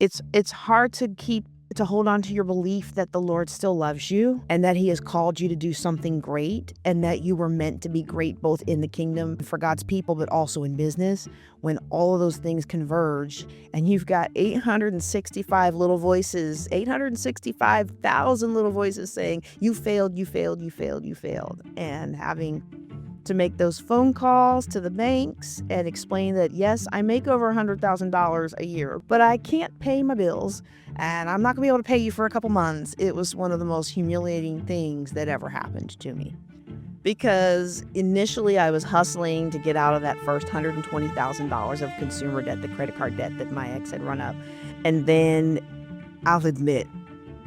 it's hard to hold on to your belief that the Lord still loves you and that he has called you to do something great and that you were meant to be great both in the kingdom for God's people but also in business, when all of those things converge and you've got 865 little voices, 865,000 little voices saying you failed, you failed, you failed, you failed, and having to make those phone calls to the banks and explain that, yes, I make over $100,000 a year, but I can't pay my bills and I'm not going to be able to pay you for a couple months. It was one of the most humiliating things that ever happened to me. Because initially I was hustling to get out of that first $120,000 of consumer debt, the credit card debt that my ex had run up. And then I'll admit,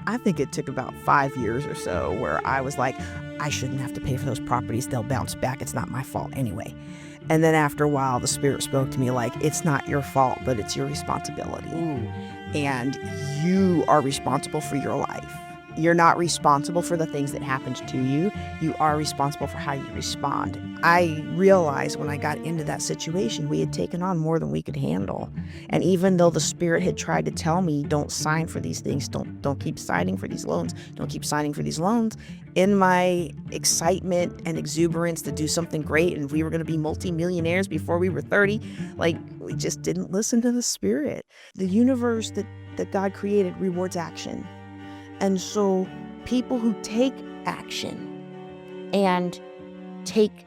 I think it took about 5 years or so where I was like, I shouldn't have to pay for those properties. They'll bounce back. It's not my fault anyway. And then after a while, the Spirit spoke to me like, it's not your fault, but it's your responsibility. And you are responsible for your life. You're not responsible for the things that happened to you. You are responsible for how you respond. I realized when I got into that situation, we had taken on more than we could handle. And even though the Spirit had tried to tell me, don't sign for these things, don't keep signing for these loans, don't keep signing for these loans, in my excitement and exuberance to do something great, and we were going to be multimillionaires before we were 30, like, we just didn't listen to the Spirit. The universe that God created rewards action. And so people who take action and take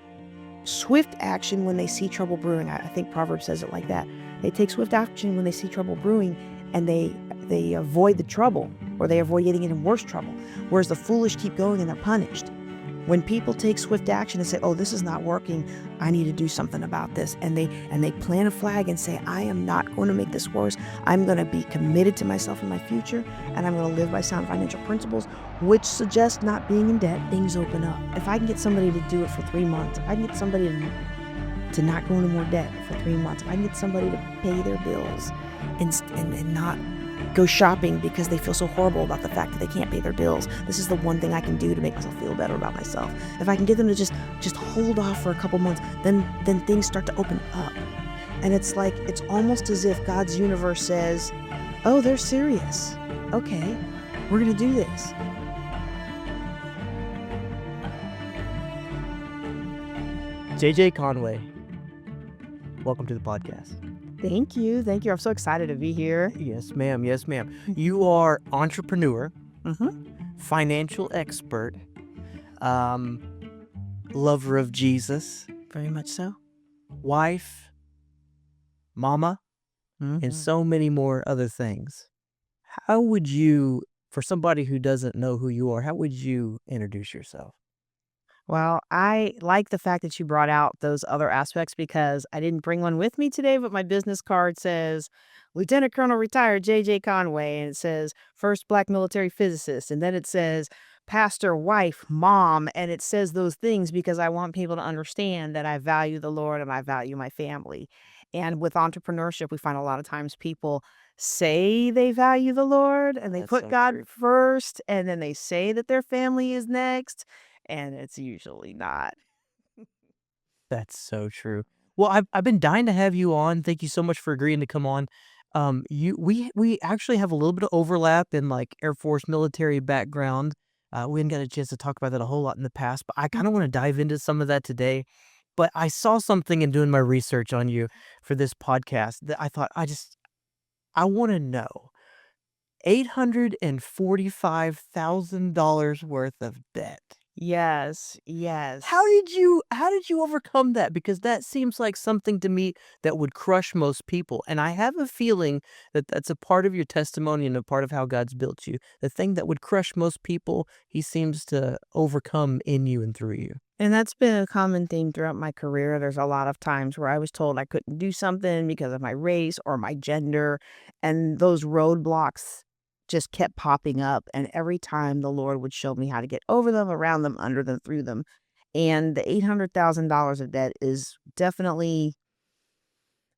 swift action when they see trouble brewing, I think Proverbs says it like that. They take swift action when they see trouble brewing, and they avoid the trouble, or they avoid getting into worse trouble. Whereas the foolish keep going and they're punished. When people take swift action and say, oh, this is not working, I need to do something about this, and they plant a flag and say, I am not going to make this worse. I'm going to be committed to myself and my future, and I'm going to live by sound financial principles, which suggest not being in debt. Things open up. If I can get somebody to do it for 3 months, if I can get somebody to not go into more debt for 3 months, if I can get somebody to pay their bills and not go shopping because they feel so horrible about the fact that they can't pay their bills. This is the one thing I can do to make myself feel better about myself. If I can get them to just hold off for a couple months, then things start to open up. And it's like, it's almost as if God's universe says, oh, they're serious. Okay, we're going to do this. JJ Conway, welcome to the podcast. Thank you. I'm so excited to be here. Yes, ma'am. Yes, ma'am. You are entrepreneur, financial expert, lover of Jesus. Very much so. Wife, mama, and so many more other things. How would you, for somebody who doesn't know who you are, how would you introduce yourself? Well, I like the fact that you brought out those other aspects because I didn't bring one with me today, but my business card says Lieutenant Colonel Retired J.J. Conway, and it says First Black Military Physicist, and then it says pastor, wife, mom, and it says those things because I want people to understand that I value the Lord and I value my family. And with entrepreneurship, we find a lot of times people say they value the Lord and they That's put so God true. first, and then they say that their family is next. And it's usually not. That's so true. Well, I've been dying to have you on. Thank you so much for agreeing to come on. We actually have a little bit of overlap in like Air Force military background. We hadn't got a chance to talk about that a whole lot in the past, but I kind of want to dive into some of that today. But I saw something in doing my research on you for this podcast that I thought I want to know. $845,000 worth of debt. Yes. How did you overcome that? Because that seems like something to me that would crush most people. And I have a feeling that that's a part of your testimony and a part of how God's built you. The thing that would crush most people, he seems to overcome in you and through you. And that's been a common theme throughout my career. There's a lot of times where I was told I couldn't do something because of my race or my gender. And those roadblocks just kept popping up. And every time the Lord would show me how to get over them, around them, under them, through them. And the $800,000 of debt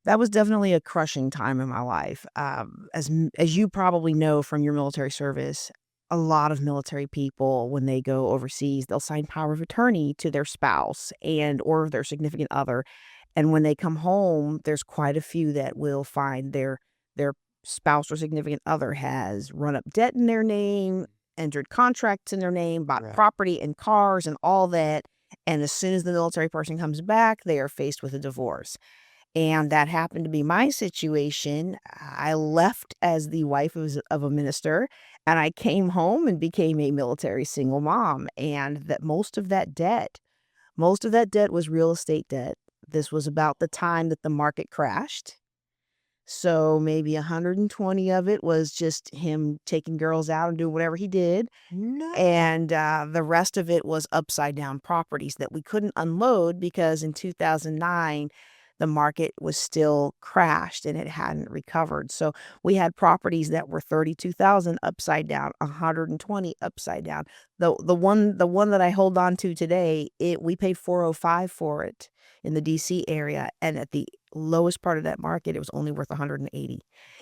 that was definitely a crushing time in my life. As you probably know from your military service, a lot of military people, when they go overseas, they'll sign power of attorney to their spouse or their significant other. And when they come home, there's quite a few that will find their spouse or significant other has run up debt in their name, entered contracts in their name, bought Right. property and cars and all that. And as soon as the military person comes back, they are faced with a divorce. And that happened to be my situation. I left as the wife of a minister, and I came home and became a military single mom. And that most of that debt was real estate debt. This was about the time that the market crashed. So maybe 120 of it was just him taking girls out and doing whatever he did. No. And the rest of it was upside down properties that we couldn't unload because in 2009, the market was still crashed and it hadn't recovered. So we had properties that were 32,000 upside down, 120 upside down. The one that I hold on to today, we paid 405 for it in the DC area, and at the lowest part of that market, it was only worth 180.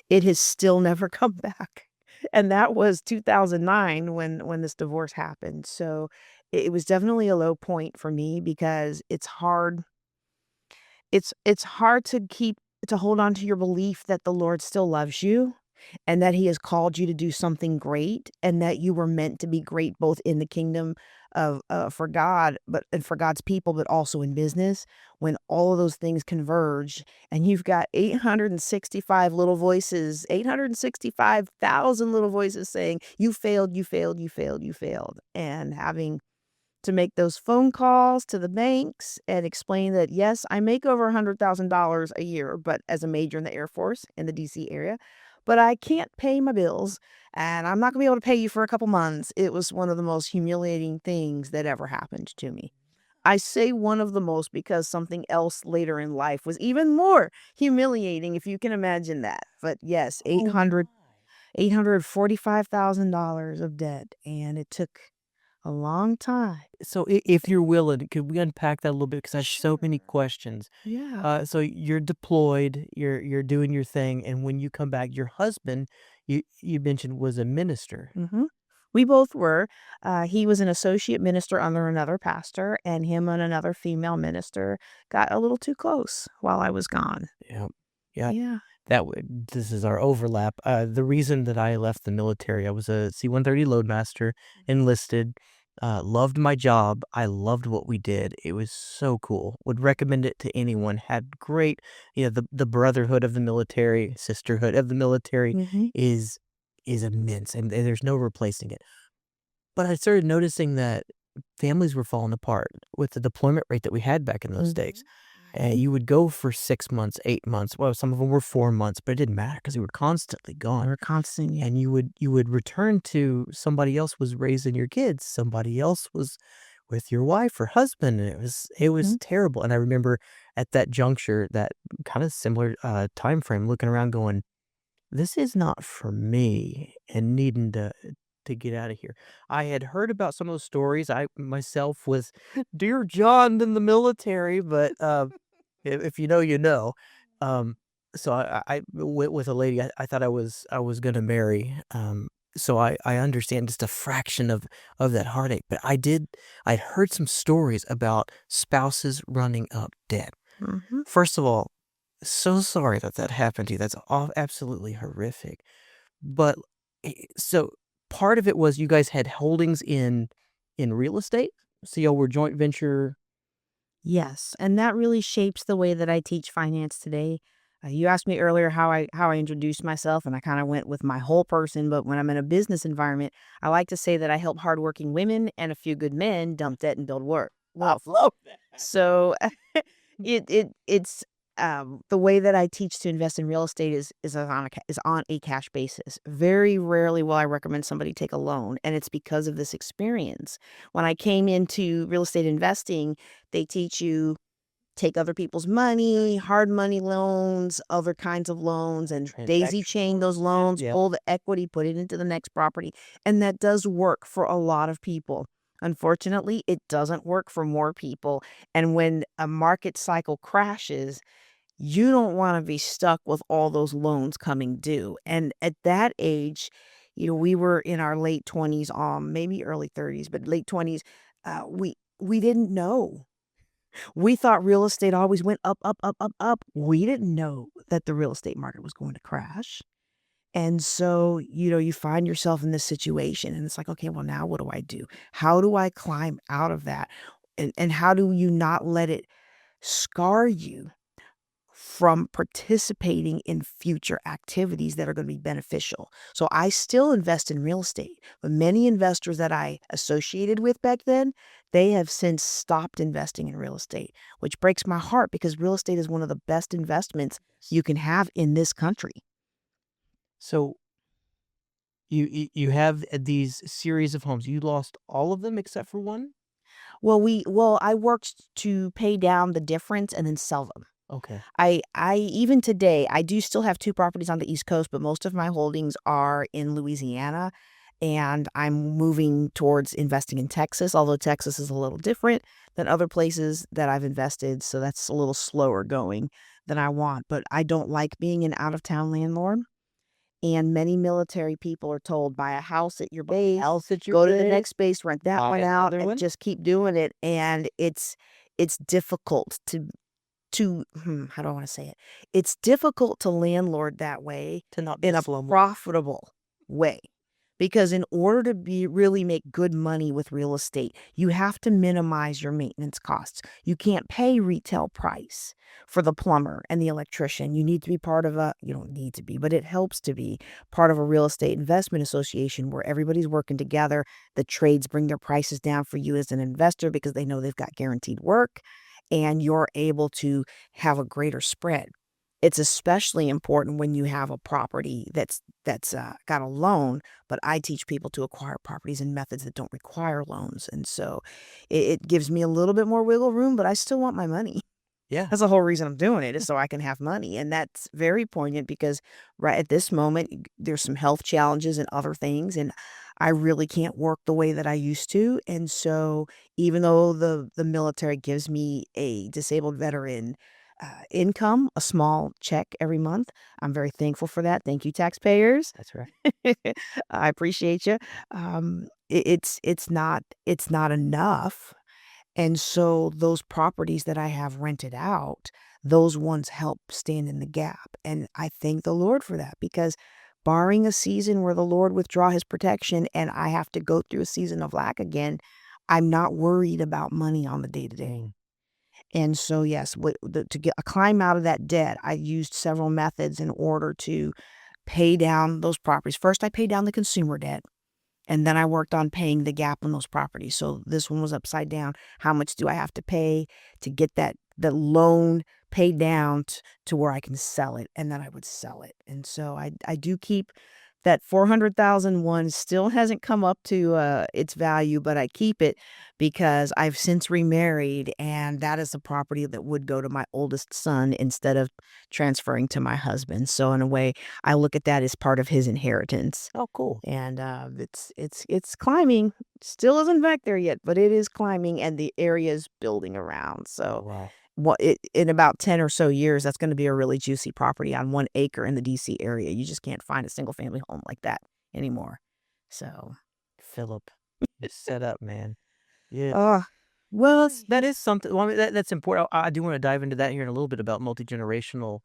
It has still never come back. And that was 2009 when this divorce happened. So it was definitely a low point for me because it's hard to hold on to your belief that the Lord still loves you and that he has called you to do something great and that you were meant to be great both in the kingdom of for God and for God's people, but also in business. When all of those things converge and you've got 865 little voices, 865,000 little voices saying you failed, you failed, you failed, you failed, and having to make those phone calls to the banks and explain that, yes, I make over $100,000 a year, but as a major in the Air Force in the DC area, but I can't pay my bills and I'm not gonna be able to pay you for a couple months. It was one of the most humiliating things that ever happened to me. I say one of the most because something else later in life was even more humiliating, if you can imagine that. But yes, Oh my. $845,000 of debt, and it took a long time. So if you're willing, could we unpack that a little bit? Because I have so many Sure. questions. Yeah. So you're deployed, you're doing your thing, and when you come back, your husband, you mentioned, was a minister. Mhm. We both were. He was an associate minister under another pastor, and him and another female minister got a little too close while I was gone. Yeah. Yeah. Yeah. This is our overlap. The reason that I left the military, I was a C-130 loadmaster, enlisted, loved my job. I loved what we did. It was so cool. Would recommend it to anyone. Had great, the brotherhood of the military, sisterhood of the military Mhm. is immense, and there's no replacing it. But I started noticing that families were falling apart with the deployment rate that we had back in those days. Mhm. Mhm. You would go for 6 months, 8 months, well, some of them were 4 months, but it didn't matter because you were constantly gone, We're constantly. and you would return to somebody else was raising your kids, somebody else was with your wife or husband, and it was Mhm. terrible, and I remember at that juncture, that kinda similar, time frame, looking around going, this is not for me and needing to get out of here. I had heard about some of those stories. I myself was dear John in the military, but if you know, you know. Um, so I went with a lady I thought I was gonna marry. So I understand just a fraction of that heartache. But I'd heard some stories about spouses running up debt. Mhm. First of all, so sorry that that happened to you. That's all absolutely horrific. But so part of it was you guys had holdings in real estate? So y'all were joint venture. Yes, and that really shapes the way that I teach finance today. You asked me earlier how I introduced myself, and I kind of went with my whole person. But when I'm in a business environment, I like to say that I help hardworking women and a few good men dump debt and build I wealth. love that. So it's the way that I teach to invest in real estate is on a cash basis. Very rarely will I recommend somebody take a loan, and it's because of this experience. When I came into real estate investing, they teach you take other people's money, hard money loans, other kinds of loans, and daisy Transaction chain those loans, yeah. loans, Yep. pull the equity, put it into the next property. And that does work for a lot of people. Unfortunately, it doesn't work for more people. And when a market cycle crashes, you don't want to be stuck with all those loans coming due. And at that age, we were in our late 20s, maybe early 30s, but late 20s. We didn't know. We thought real estate always went up, up, up, up, up. We didn't know that the real estate market was going to crash. And so, you find yourself in this situation and it's like, okay, well, now what do I do? How do I climb out of that? And how do you not let it scar you from participating in future activities that are going to be beneficial? So I still invest in real estate, but many investors that I associated with back then, they have since stopped investing in real estate, which breaks my heart because real estate is one of the best investments you can have in this country. So you have these series of homes. You lost all of them except for one? Well, I worked to pay down the difference and then sell them. Okay. I even today, I do still have 2 properties on the East Coast, but most of my holdings are in Louisiana, and I'm moving towards investing in Texas, although Texas is a little different than other places that I've invested, so that's a little slower going than I want, but I don't like being an out-of-town landlord, and many military people are told, "Buy a house at your base, House at your go to the base, next base, rent that buy one out, another and one? just keep doing it," and it's difficult how do I wanna say it? It's difficult to landlord that way To not be in a a slum. profitable way, because in order to really make good money with real estate, you have to minimize your maintenance costs. You can't pay retail price for the plumber and the electrician. You need to be part of you don't need to be, but it helps to be part of a real estate investment association where everybody's working together. The trades bring their prices down for you as an investor because they know they've got guaranteed work and you're able to have a greater spread. It's especially important when you have a property that's got a loan, but I teach people to acquire properties in methods that don't require loans, and so it gives me a little bit more wiggle room, but I still want my money. Yeah. That's the whole reason I'm doing it is so I can have money, and that's very poignant because right at this moment, there's some health challenges and other things, and I really can't work the way that I used to, and so even though the military gives me a disabled veteran, income, a small check every month, I'm very thankful for that. Thank you, taxpayers. That's right. I appreciate you. It's not enough, and so those properties that I have rented out, those ones help stand in the gap. And I thank the Lord for that because barring a season where the Lord withdraw his protection and I have to go through a season of lack again, I'm not worried about money on the day to day. Mm. And so, yes, to get a climb out of that debt, I used several methods in order to pay down those properties. First, I paid down the consumer debt. And then I worked on paying the gap on those properties. So this one was upside down. How much do I have to pay to get the loan paid down to where I can sell it? And then I would sell it. And so I do keep that 400,000 one still hasn't come up to its value, but I keep it because I've since remarried, and that is a property that would go to my oldest son instead of transferring to my husband. So in a way, I look at that as part of his inheritance. Oh, cool. And, it's climbing. Still isn't back there yet, but it is climbing and the area is building around. Oh, So, wow. what it in about 10 or so years, that's gonna be a really juicy property on 1 acre in the DC area. You just can't find a single family home like that anymore. So, Philip, you set up, man. Yeah. uh, well, That is something. Well, I mean, that's important. I do want to dive into that here in a little bit about multi-generational,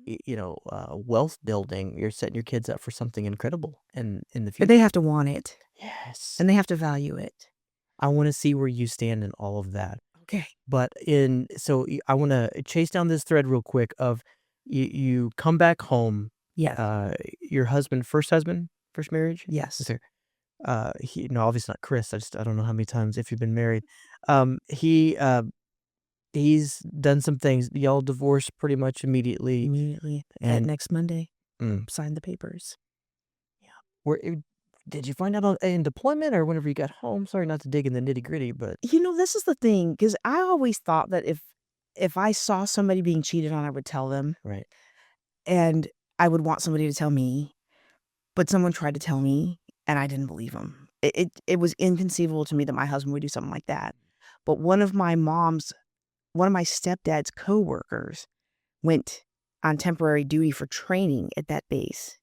Mhm. wealth building. You're setting your kids up for something incredible in the But future. they have to want it, Yes. and they have to value it. I want to see where you stand in all of that. Okay. But I want to chase down this thread real quick of you come back home. Yes. Your husband, first marriage. Yes. Okay. He no, obviously not Chris. I don't know how many times if you've been married. He's done some things. Y'all divorced pretty much immediately, Immediately at and next Monday, mm, sign the papers. were did you find out in deployment or whenever you got home? Sorry, not to dig in the nitty gritty, but This is the thing, because I always thought that if I saw somebody being cheated on, I would tell them, right. and I would want somebody to tell me, but someone tried to tell me, and I didn't believe him. It was inconceivable to me that my husband would do something like that. But one of my stepdad's coworkers went on temporary duty for training at that base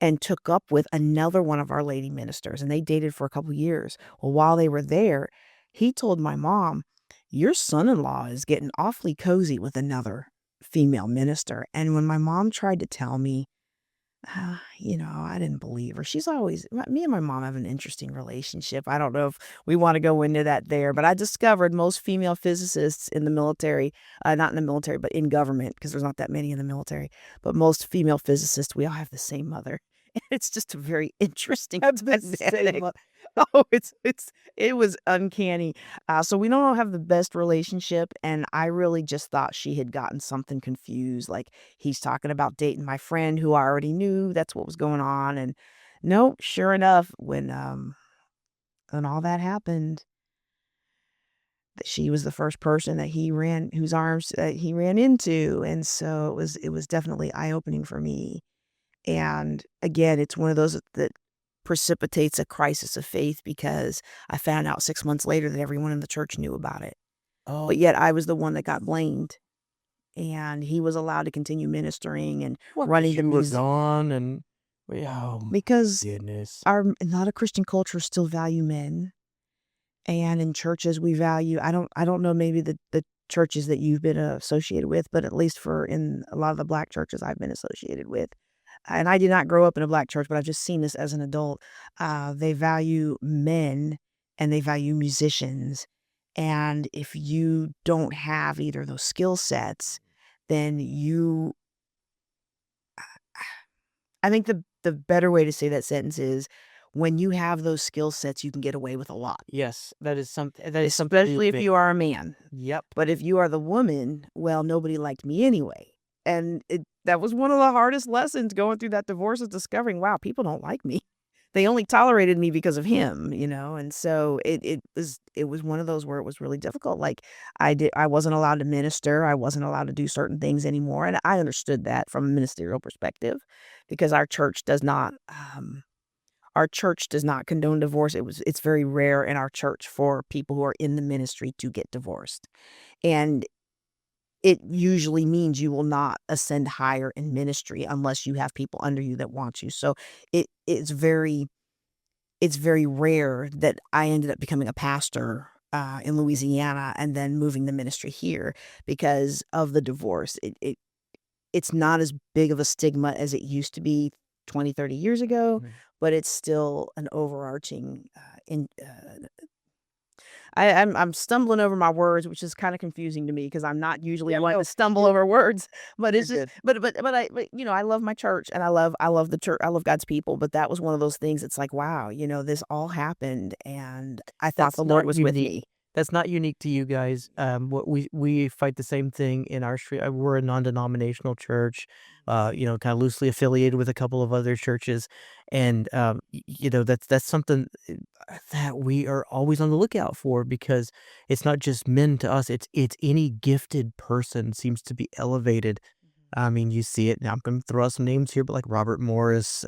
and took up with another one of our lady ministers, and they dated for a couple years. Well, while they were there, he told my mom, "Your son-in-law is getting awfully cozy with another female minister." And when my mom tried to tell me I didn't believe her. She's always me and my mom have an interesting relationship. I don't know if we want to go into that there, but I discovered most female physicists in the military, not in the military, but in government, because there's not that many in the military, but most female physicists, we all have the same mother. It's just a very interesting dynamic. Oh, it was uncanny. So we don't have the best relationship, and I really just thought she had gotten something confused. Like he's talking about dating my friend who I already knew that's what was going on, and nope, sure enough, when all that happened, that she was the first person that whose arms he ran into, and so it was definitely eye opening for me. And again, it's one of those that precipitates a crisis of faith because I found out 6 months later that everyone in the church knew about it. Oh, But yet I was the one that got blamed, and he was allowed to continue ministering and what? 'Cause running the you were music gone and oh my because goodness. a lot of Christian cultures still value men. And in churches, we value I don't know maybe the churches that you've been associated with, but at least for in a lot of the black churches I've been associated with, and I did not grow up in a black church, but I've just seen this as an adult, they value men and they value musicians, and if you don't have either of those skill sets, then I think the better way to say that sentence is, when you have those skill sets, you can get away with a lot. Yes, that is something to Especially if be you are a man. Yep. But if you are the woman, well, nobody liked me anyway. And that was one of the hardest lessons going through that divorce, is discovering, wow, people don't like me. They only tolerated me because of him. And so it was one of those where it was really difficult. Like I wasn't allowed to minister. I wasn't allowed to do certain things anymore. And I understood that from a ministerial perspective because our church does not condone divorce. It's very rare in our church for people who are in the ministry to get divorced. And it usually means you will not ascend higher in ministry unless you have people under you that want you. So it's very rare that I ended up becoming a pastor in Louisiana and then moving the ministry here because of the divorce. It's not as big of a stigma as it used to be 20, 30 years ago, Mhm. but it's still an overarching I'm stumbling over my words, which is kind of confusing to me because I'm not usually Yeah, one no, to stumble you're over words. But you're it's just, good. but I love my church and I love the church. I love God's people. But that was one of those things. It's like, wow, this all happened, and I thought the That's Lord not was with unique. me. That's not unique to you guys. What we fight the same thing in our street. We're a non-denominational church, kind of loosely affiliated with a couple of other churches, and that's something that we are always on the lookout for because it's not just men to us. It's any gifted person seems to be elevated. I mean, you see it now. I'm going to throw out some names here, but like Robert Morris,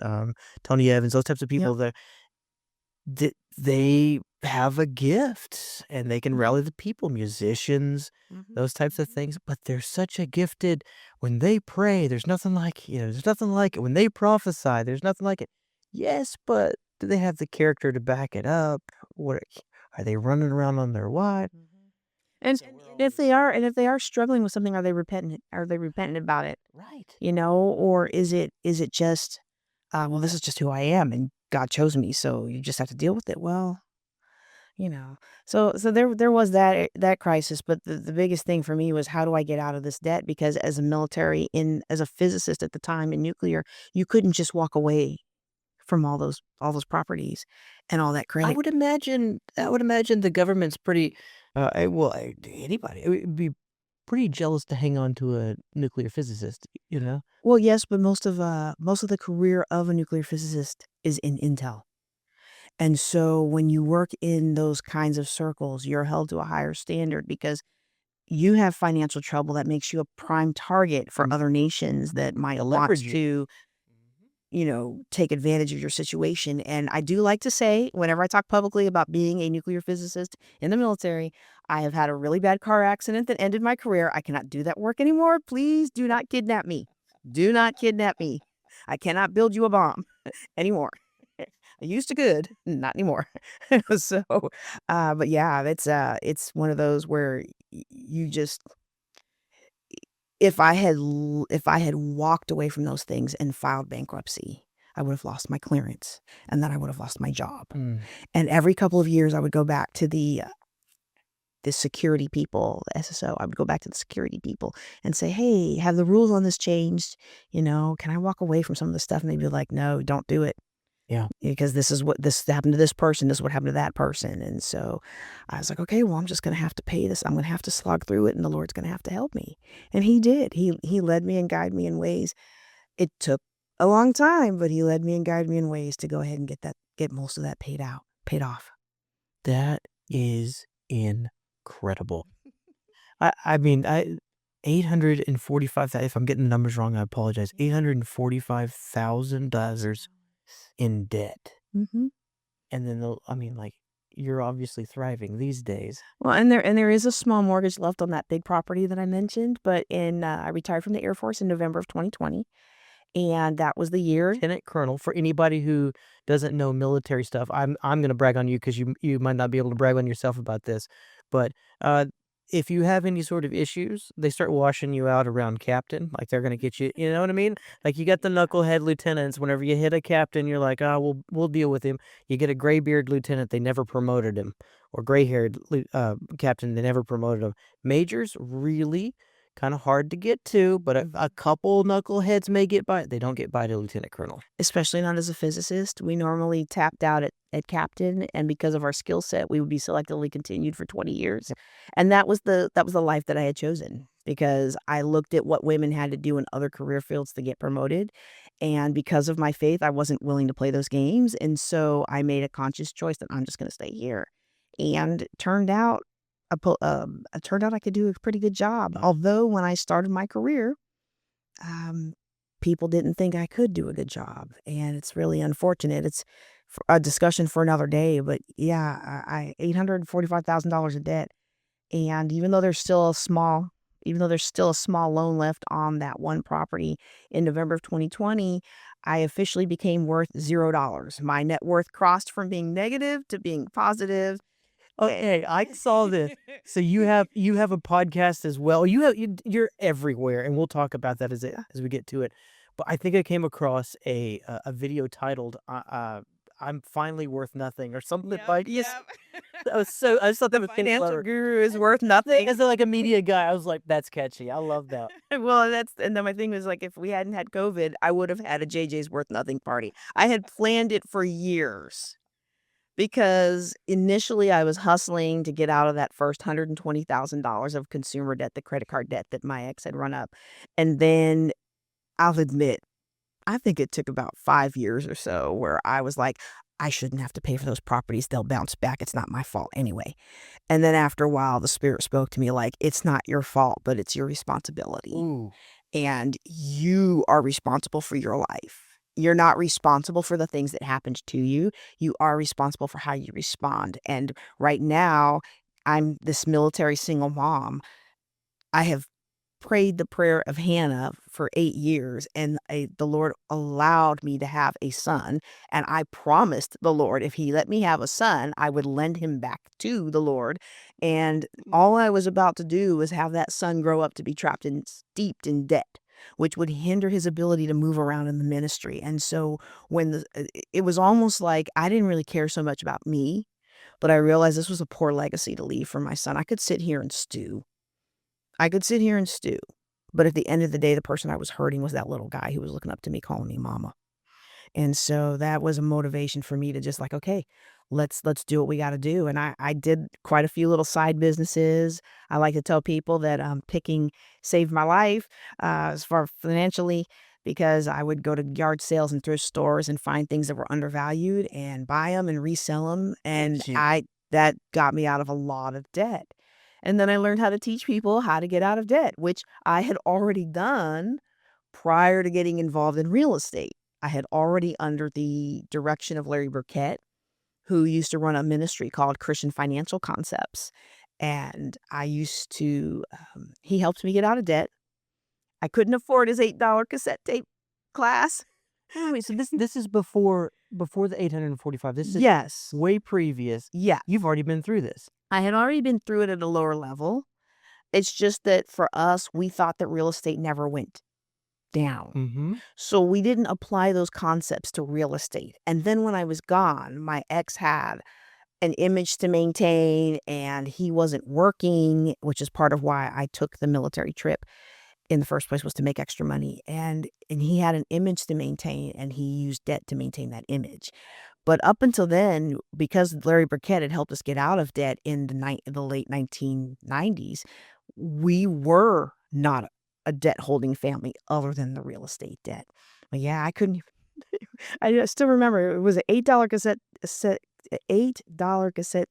Tony Evans, those types of Yep. people that they have a gift and they can Mhm. rally the people, musicians, Mhm. those types of Mhm. things, but they're such a gifted when they pray, there's nothing like it. When they prophesy, there's nothing like it. Yes, but do they have the character to back it up? What are they running around on their what? Mhm. And So and we're and if they always are and if they are struggling with something, are they repentant? Are they repentant about it? right. Or is it just, well, this is just who I am, and God chose me, so you just have to deal with it. Well, you know, so there was that crisis, but the biggest thing for me was, how do I get out of this debt? Because as a physicist at the time in nuclear, you couldn't just walk away from all those properties and all that credit. I would imagine the government's pretty, anybody would be pretty jealous to hang on to a nuclear physicist, you know? Well, yes, but most of the career of a nuclear physicist is in Intel. And so when you work in those kinds of circles, you're held to a higher standard because you have financial trouble that makes you a prime target for Mm, other nations that might to want leverage you. to, take advantage of your situation. And I do like to say, whenever I talk publicly about being a nuclear physicist in the military, I have had a really bad car accident that ended my career. I cannot do that work anymore. Please do not kidnap me. Do not kidnap me. I cannot build you a bomb anymore. I used to good, not anymore. So, but yeah, it's one of those where you just if I had walked away from those things and filed bankruptcy, I would have lost my clearance, and then I would have lost my job. Mm. And every couple of years, I would go back to the security people, the SSO. I would go back to the security people and say, "Hey, have the rules on this changed? You know, can I walk away from some of the stuff?" And they'd be like, "No, don't do it. Yeah. Because this happened to this person. This is what happened to that person." And so I was like, "Okay, well, I'm just going to have to pay this. I'm going to have to slog through it, and the Lord's going to have to help me." And he did. He led me and guided me in ways. It took a long time, but he led me and guided me in ways to go ahead and get most of that paid off. That is incredible. I mean, 845,000, if I'm getting the numbers wrong, I apologize. $845,000 in debt. Mm-hmm. And then, you're obviously thriving these days. Well, and there is a small mortgage left on that big property that I mentioned, but I retired from the Air Force in November of 2020, and that was the year. Lieutenant Colonel, for anybody who doesn't know military stuff, I'm going to brag on you because you might not be able to brag on yourself about this, but if you have any sort of issues, they start washing you out around captain. Like, they're going to get you, you know what I mean? Like, you got the knucklehead lieutenants. Whenever you hit a captain, you're like, "Oh, we'll deal with him." You get a gray-beard lieutenant, they never promoted him. Or gray-haired captain, they never promoted him. Majors, really kind of hard to get to, but a couple knuckleheads may get by. They don't get by to lieutenant colonel. Especially not as a physicist. We normally tapped out at captain, and because of our skill set, we would be selectively continued for 20 years. And that was the life that I had chosen, because I looked at what women had to do in other career fields to get promoted. And because of my faith, I wasn't willing to play those games. And so I made a conscious choice that I'm just going to stay here. And it turned out I could do a pretty good job. Although when I started my career, people didn't think I could do a good job, and it's really unfortunate. It's a discussion for another day, but yeah, I $845,000 in debt, and even though there's still a small loan left on that one property, in November of 2020, I officially became worth $0. My net worth crossed from being negative to being positive. Okay, I saw this. So you have a podcast as well. You're everywhere, and we'll talk about that as we get to it. But I think I came across a video titled "I'm finally worth nothing" or something like yes. That was so. I just thought that was kind of Financial clever. guru is worth nothing. As like a media guy, I was like, "That's catchy. I love that." Well, and then my thing was, like, if we hadn't had COVID, I would have had a JJ's worth nothing party. I had planned it for years, because initially I was hustling to get out of that first $120,000 of consumer debt, the credit card debt that my ex had run up. And then I'll admit, I think it took about 5 years or so where I was like, I shouldn't have to pay for those properties. They'll bounce back. It's not my fault anyway. And then after a while, the Spirit spoke to me like, it's not your fault, but it's your responsibility. Ooh. And you are responsible for your life. You're not responsible for the things that happened to you. You are responsible for how you respond. And right now, I'm this military single mom. I have prayed the prayer of Hannah for 8 years, and the Lord allowed me to have a son. And I promised the Lord, if he let me have a son, I would lend him back to the Lord. And all I was about to do was have that son grow up to be steeped in debt, which would hinder his ability to move around in the ministry. And so it was almost like I didn't really care so much about me, but I realized this was a poor legacy to leave for my son. I could sit here and stew. But at the end of the day, the person I was hurting was that little guy who was looking up to me, calling me mama. And so that was a motivation for me to just like, okay, let's do what we got to do. And I did quite a few little side businesses. I like to tell people that picking saved my life as far financially, because I would go to yard sales and thrift stores and find things that were undervalued and buy them and resell them. And that got me out of a lot of debt. And then I learned how to teach people how to get out of debt, which I had already done prior to getting involved in real estate. I had already, under the direction of Larry Burkett, who used to run a ministry called Christian Financial Concepts. And I used to, he helped me get out of debt. I couldn't afford his $8 cassette tape class. Wait, so this is before the 845. This is Yes. way previous. Yeah. You've already been through this. I had already been through it at a lower level. It's just that for us, we thought that real estate never went down. Mm-hmm. So we didn't apply those concepts to real estate. And then when I was gone, my ex had an image to maintain and he wasn't working, which is part of why I took the military trip in the first place, was to make extra money. And he had an image to maintain and he used debt to maintain that image. But up until then, because Larry Burkett had helped us get out of debt in the late 1990s, we were not a debt holding family other than the real estate debt. But yeah, I couldn't. I still remember it was an $8 cassette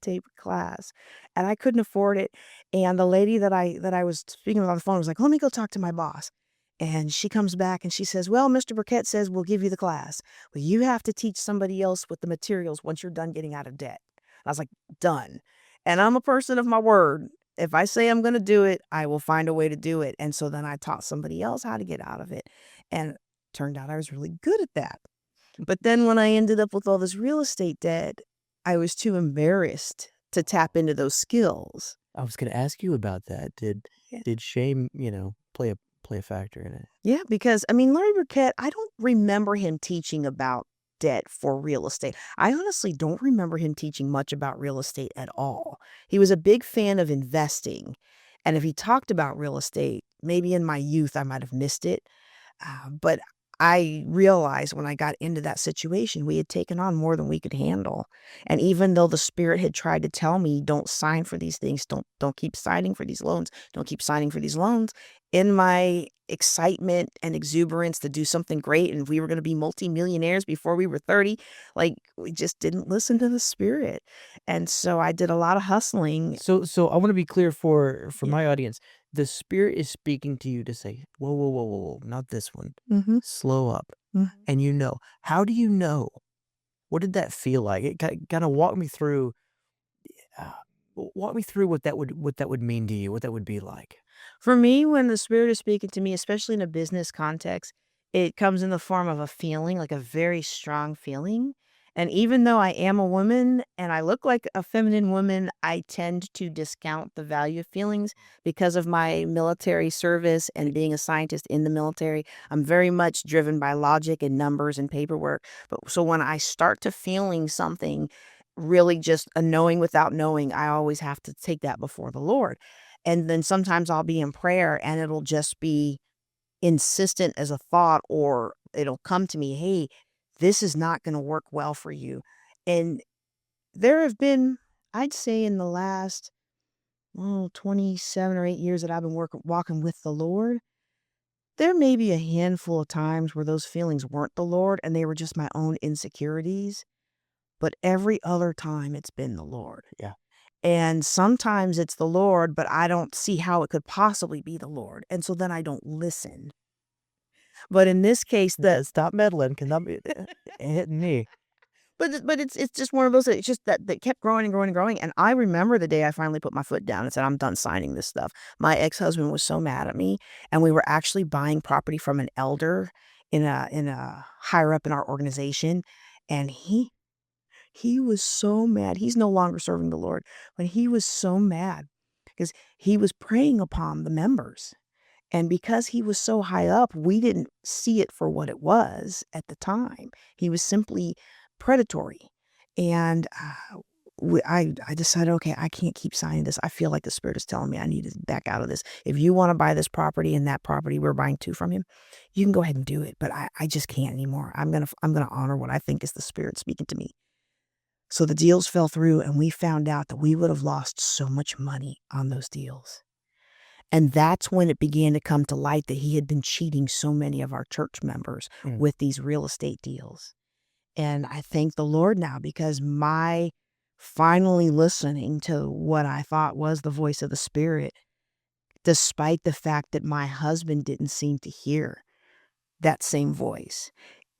tape class, and I couldn't afford it. And the lady that I was speaking with on the phone was like, "Let me go talk to my boss." And she comes back and she says, "Well, Mr. Burkett says we'll give you the class, but you have to teach somebody else with the materials once you're done getting out of debt." I was like, "Done." And I'm a person of my word. If I say I'm going to do it, I will find a way to do it. And so then I taught somebody else how to get out of it. And turned out I was really good at that. But then when I ended up with all this real estate debt, I was too embarrassed to tap into those skills. I was going to ask you about that. Yeah. Did shame, play a factor in it? Yeah, because I mean, Larry Burkett, I don't remember him teaching about debt for real estate. I honestly don't remember him teaching much about real estate at all. He was a big fan of investing. And if he talked about real estate, maybe in my youth, I might have missed it. But I realized when I got into that situation, we had taken on more than we could handle. And even though the spirit had tried to tell me, don't sign for these things, don't keep signing for these loans, don't keep signing for these loans, in my excitement and exuberance to do something great, and we were going to be multimillionaires before we were 30, like we just didn't listen to the spirit. And so I did a lot of hustling. So I want to be clear for Yeah. my audience. The spirit is speaking to you to say, whoa, whoa, whoa, whoa, whoa, not this one. Mm-hmm. Slow up. Mm-hmm. And how do you know? What did that feel like? It kind of uh, walk me through what that would mean to you, what that would be like. For me, when the spirit is speaking to me, especially in a business context, it comes in the form of a feeling, like a very strong feeling. And even though I am a woman and I look like a feminine woman, I tend to discount the value of feelings because of my military service and being a scientist in the military. I'm very much driven by logic and numbers and paperwork. But so when I start to feeling something, really just a knowing without knowing, I always have to take that before the Lord. And then sometimes I'll be in prayer and it'll just be insistent as a thought, or it'll come to me, "Hey, this is not going to work well for you." And there have been, I'd say in the last 27 or 8 years that I've been walking with the Lord, there may be a handful of times where those feelings weren't the Lord and they were just my own insecurities. But every other time it's been the Lord. Yeah. And sometimes it's the Lord, but I don't see how it could possibly be the Lord, and so then I don't listen. But in this case, Stop meddling, cause I'm hitting me. but it's just one of those, it's just that kept growing and growing and growing, and I remember the day I finally put my foot down and said, "I'm done signing this stuff." My ex-husband was so mad at me, and we were actually buying property from an elder in a higher up in our organization, and he was so mad. He's no longer serving the Lord, but he was so mad because he was preying upon the members. And because he was so high up, we didn't see it for what it was at the time. He was simply predatory. And I decided, okay, I can't keep signing this. I feel like the spirit is telling me I need to back out of this. If you want to buy this property and that property, we're buying two from him, you can go ahead and do it. But I just can't anymore. I'm gonna honor what I think is the spirit speaking to me. So the deals fell through and we found out that we would have lost so much money on those deals. And that's when it began to come to light that he had been cheating so many of our church members Mm. with these real estate deals. And I thank the Lord now because my finally listening to what I thought was the voice of the Spirit, despite the fact that my husband didn't seem to hear that same voice.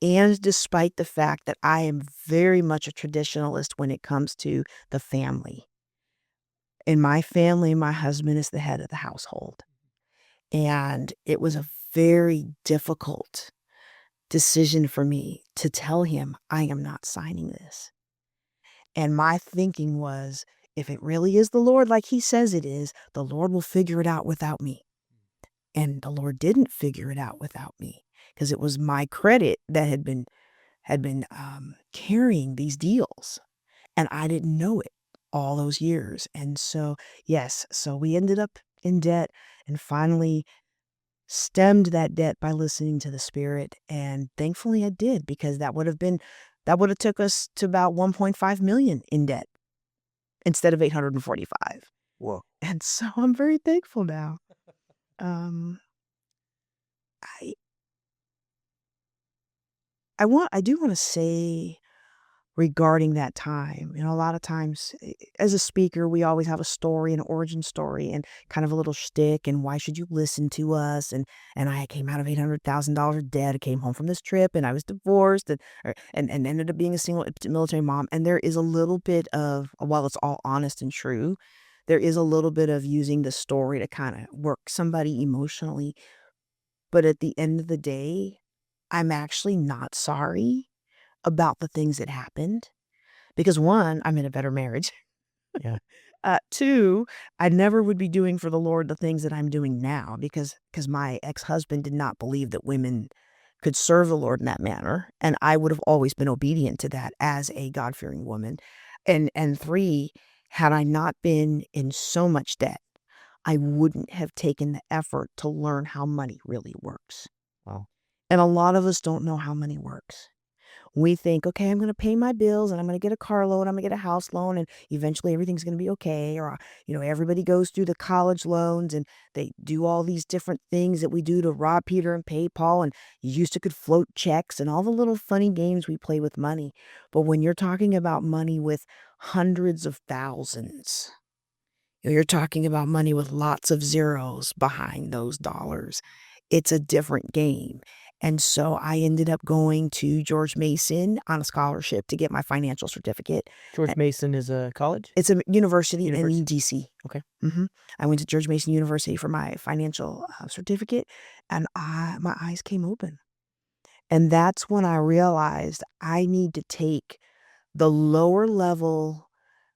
And despite the fact that I am very much a traditionalist when it comes to the family. In my family, my husband is the head of the household. And it was a very difficult decision for me to tell him, I am not signing this. And my thinking was, if it really is the Lord like he says it is, the Lord will figure it out without me. And the Lord didn't figure it out without me, because it was my credit that had been carrying these deals, and I didn't know it all those years. And so, yes, so we ended up in debt, and finally stemmed that debt by listening to the Spirit. And thankfully I did, because that would have took us to about 1.5 million in debt instead of 845. Whoa. And so I'm very thankful now. Um, I I do want to say regarding that time, a lot of times, as a speaker, we always have a story, an origin story, and kind of a little shtick, and why should you listen to us? And I came out of $800,000 of debt. I came home from this trip, and I was divorced, and ended up being a single military mom. And there is a little bit of, while it's all honest and true, there is a little bit of using the story to kind of work somebody emotionally. But at the end of the day, I'm actually not sorry about the things that happened, because one, I'm in a better marriage. Yeah. Two, I never would be doing for the Lord the things that I'm doing now, because my ex-husband did not believe that women could serve the Lord in that manner, and I would have always been obedient to that as a God-fearing woman. And three, had I not been in so much debt, I wouldn't have taken the effort to learn how money really works. Wow. And a lot of us don't know how money works. We think, okay, I'm going to pay my bills, and I'm going to get a car loan, I'm going to get a house loan, and eventually everything's going to be okay. Or, everybody goes through the college loans, and they do all these different things that we do to rob Peter and pay Paul. And you used to could float checks and all the little funny games we play with money. But when you're talking about money with hundreds of thousands, you're talking about money with lots of zeros behind those dollars. It's a different game. And so I ended up going to George Mason on a scholarship to get my financial certificate. George Mason is a college? It's a university University. in DC. Okay. I went to George Mason University for my financial certificate, and my eyes came open. And that's when I realized I need to take the lower level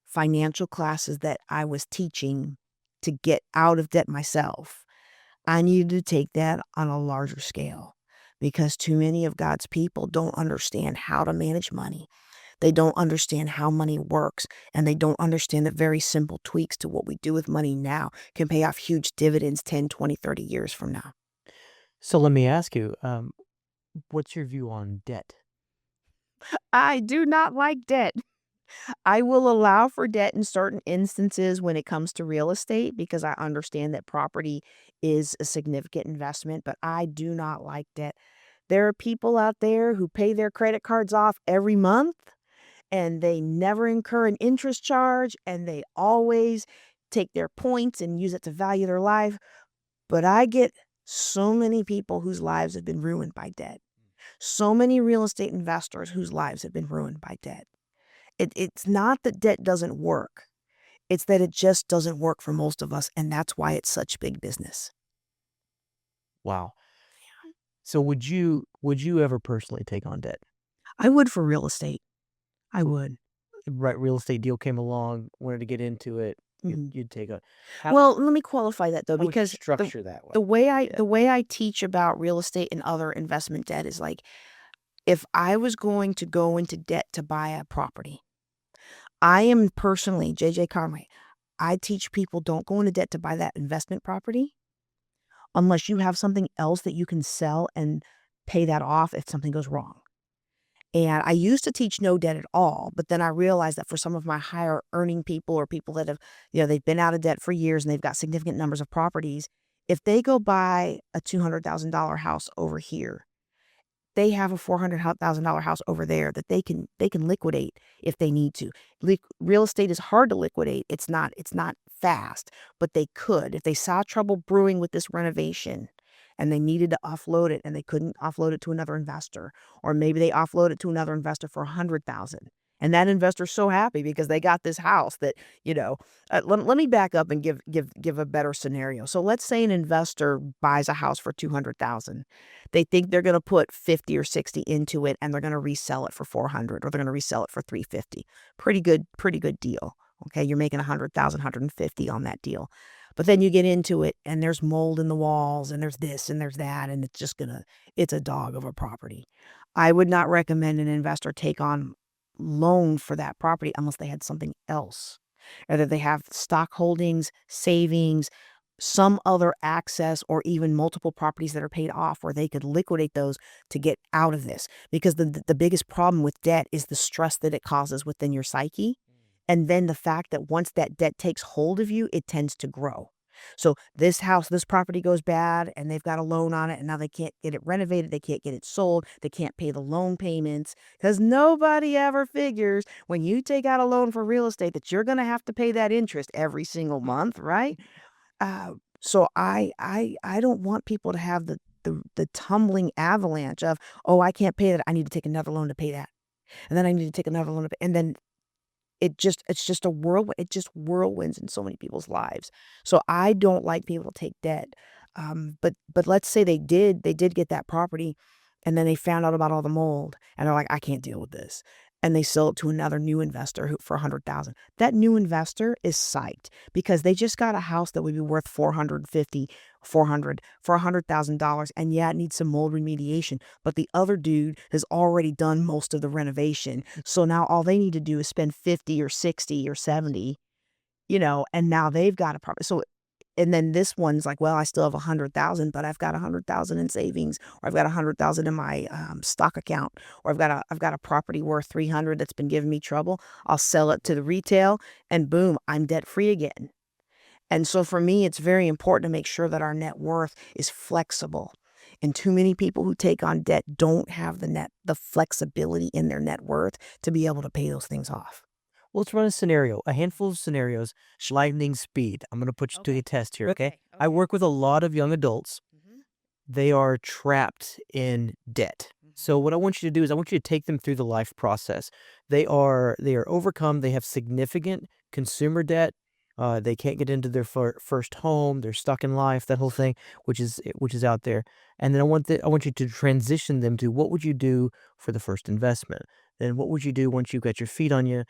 financial classes that I was teaching to get out of debt myself. I needed to take that on a larger scale, because too many of God's people don't understand how to manage money. They don't understand how money works, and they don't understand that very simple tweaks to what we do with money now can pay off huge dividends 10, 20, 30 years from now. So let me ask you, what's your view on debt? I do not like debt. I will allow for debt in certain instances when it comes to real estate, because I understand that property is a significant investment, but I do not like debt. There are people out there who pay their credit cards off every month, and they never incur an interest charge, and they always take their points and use it to value their life. But I get so many people whose lives have been ruined by debt. So many real estate investors whose lives have been ruined by debt. It's not that debt doesn't work. It's that it just doesn't work for most of us, and that's why it's such big business. Wow. So would you ever personally take on debt? I would for real estate. I would. Right, real estate deal came along, wanted to get into it, Mhm. you'd take a how Well, let me qualify that though, how would you because structure that way? Yeah. the way I teach about real estate and other investment debt is like, if I was going to go into debt to buy a property, I am personally JJ Conway. I teach people, don't go into debt to buy that investment property unless you have something else that you can sell and pay that off if something goes wrong. And I used to teach no debt at all, but then I realized that for some of my higher earning people, or people that have, they've been out of debt for years and they've got significant numbers of properties, if they go buy a $200,000 house over here, they have a $400,000 house over there that they can liquidate if they need to. Real estate is hard to liquidate. It's not fast, but they could. If they saw trouble brewing with this renovation and they needed to offload it and they couldn't offload it to another investor, or maybe they offload it to another investor for 100,000. And that investor's so happy because they got this house that, let me back up and give a better scenario. So let's say an investor buys a house for 200,000. They think they're going to put 50 or 60 into it, and they're going to resell it for 400, or they're going to resell it for 350. Pretty good deal. Okay, you're making 100,000, 150 on that deal. But then you get into it and there's mold in the walls and there's this and there's that and it's a dog of a property. I would not recommend an investor take on loan for that property unless they had something else. Either they have stock holdings, savings, some other access, or even multiple properties that are paid off where they could liquidate those to get out of this. Because the biggest problem with debt is the stress that it causes within your psyche. And then the fact that once that debt takes hold of you, it tends to grow. So this property goes bad and they've got a loan on it and now they can't get it renovated. They can't get it sold. They can't pay the loan payments because nobody ever figures when you take out a loan for real estate that you're going to have to pay that interest every single month, right? So I don't want people to have the tumbling avalanche of, oh, I can't pay that. I need to take another loan to pay that. And then I need to take another loan to pay. And then it's just a whirlwind. It just whirlwinds in so many people's lives. So I don't like people to take debt. But let's say they did get that property, and then they found out about all the mold, and they're like, I can't deal with this, and they sell it to another new investor who for 100,000. That new investor is psyched because they just got a house that would be worth 450, 400 for $100,000, and yeah, it needs some mold remediation. But the other dude has already done most of the renovation, so now all they need to do is spend 50 or 60 or 70, and now they've got a property. So and then this one's like, well, I still have 100,000, but I've got 100,000 in savings, or I've got 100,000 in my stock account, or I've got a property worth 300 that's been giving me trouble. I'll sell it to the retail, and boom, I'm debt free again. And so for me, it's very important to make sure that our net worth is flexible. And too many people who take on debt don't have the flexibility in their net worth to be able to pay those things off. Well, let's run a scenario, a handful of scenarios, lightning speed. I'm going to put you to a Okay. test here, okay? Okay. I Okay. work with a lot of young adults. Mhm. They are trapped in debt. Mhm. So what I want you to do is I want you to take them through the life process. They are overcome. They have significant consumer debt. They can't get into their first home. They're stuck in life. That whole thing, which is out there. And then I want you to transition them to what would you do for the first investment. Then what would you do once you got your feet on you?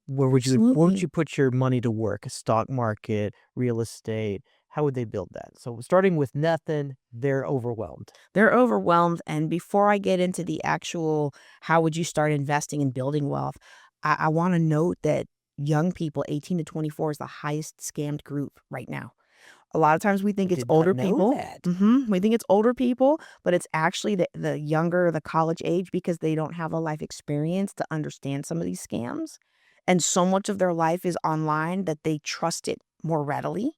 Where would you Absolutely. put your money to work? Stock market, real estate. How would they build that? So starting with nothing, they're overwhelmed. They're overwhelmed. And before I get into the actual, how would you start investing and building wealth, I want to note that young people, 18 to 24, is the highest scammed group right now. A lot of times we I think it's did not older know people. that. We think it's older people, but it's actually the younger, the college age, because they don't have a life experience to understand some of these scams. And so much of their life is online that they trust it more readily.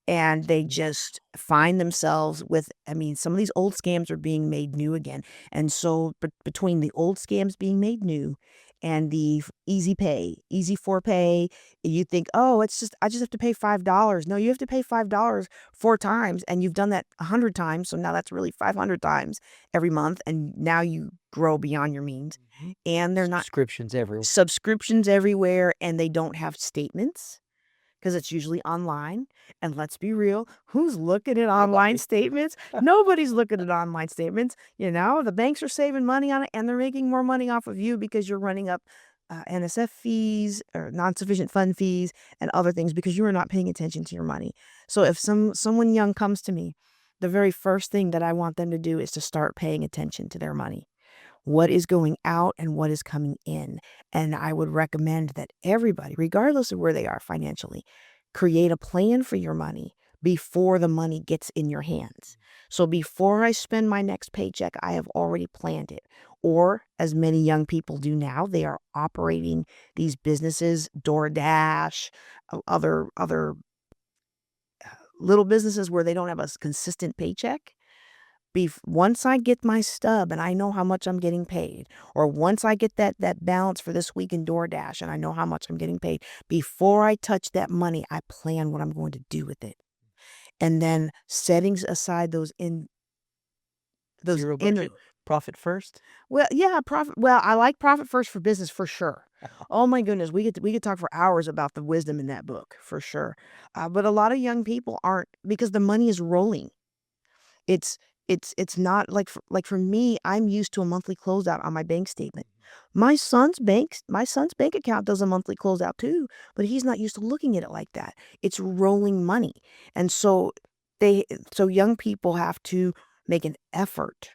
And they just find themselves with, I mean, some of these old scams are being made new again. And so between the old scams being made new and the easy pay, easy for pay, you think, oh, I just have to pay $5. No, you have to pay $5 4 times, and you've done that 100 times. So now that's really 500 times every month. And now you grow beyond your means. Mhm. And they're not Subscriptions everywhere. subscriptions everywhere, and they don't have statements because it's usually online. And let's be real, who's looking at online Nobody. statements? Nobody's looking at online statements. The banks are saving money on it, and they're making more money off of you because you're running up NSF fees or non-sufficient fund fees and other things because you are not paying attention to your money. So if someone young comes to me, the very first thing that I want them to do is to start paying attention to their money, what is going out and what is coming in. And I would recommend that everybody, regardless of where they are financially, create a plan for your money before the money gets in your hands. So before I spend my next paycheck, I have already planned it. Or as many young people do now, they are operating these businesses, DoorDash, other little businesses where they don't have a consistent paycheck. Once I get my stub and I know how much I'm getting paid, or once I get that balance for this week in DoorDash and I know how much I'm getting paid, before I touch that money, I plan what I'm going to do with it. And then setting aside those Zero inner budget, profit first. well, yeah, profit. Well, I like Profit First for Business for sure. Oh my goodness, we could talk for hours about the wisdom in that book for sure. But a lot of young people aren't, because the money is rolling. It's It's not like for me, I'm used to a monthly closeout on my bank statement. My son's bank account does a monthly closeout too, but he's not used to looking at it like that. It's rolling money. And so young people have to make an effort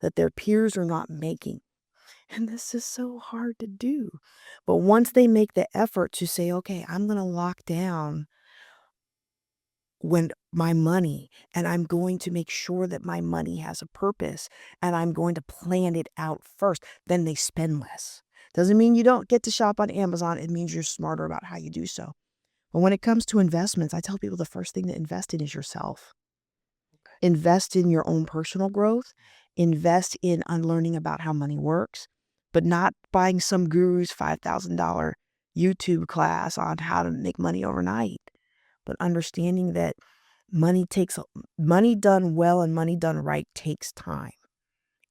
that their peers are not making. And this is so hard to do. But once they make the effort to say, okay, I'm going to lock down when my money, and I'm going to make sure that my money has a purpose, and I'm going to plan it out first, then they spend less. Doesn't mean you don't get to shop on Amazon. It means you're smarter about how you do so. But when it comes to investments, I tell people the first thing to invest in is yourself. Invest in your own personal growth. Invest in unlearning about how money works, but not buying some guru's $5,000 YouTube class on how to make money overnight, but understanding that money done well and money done right takes time.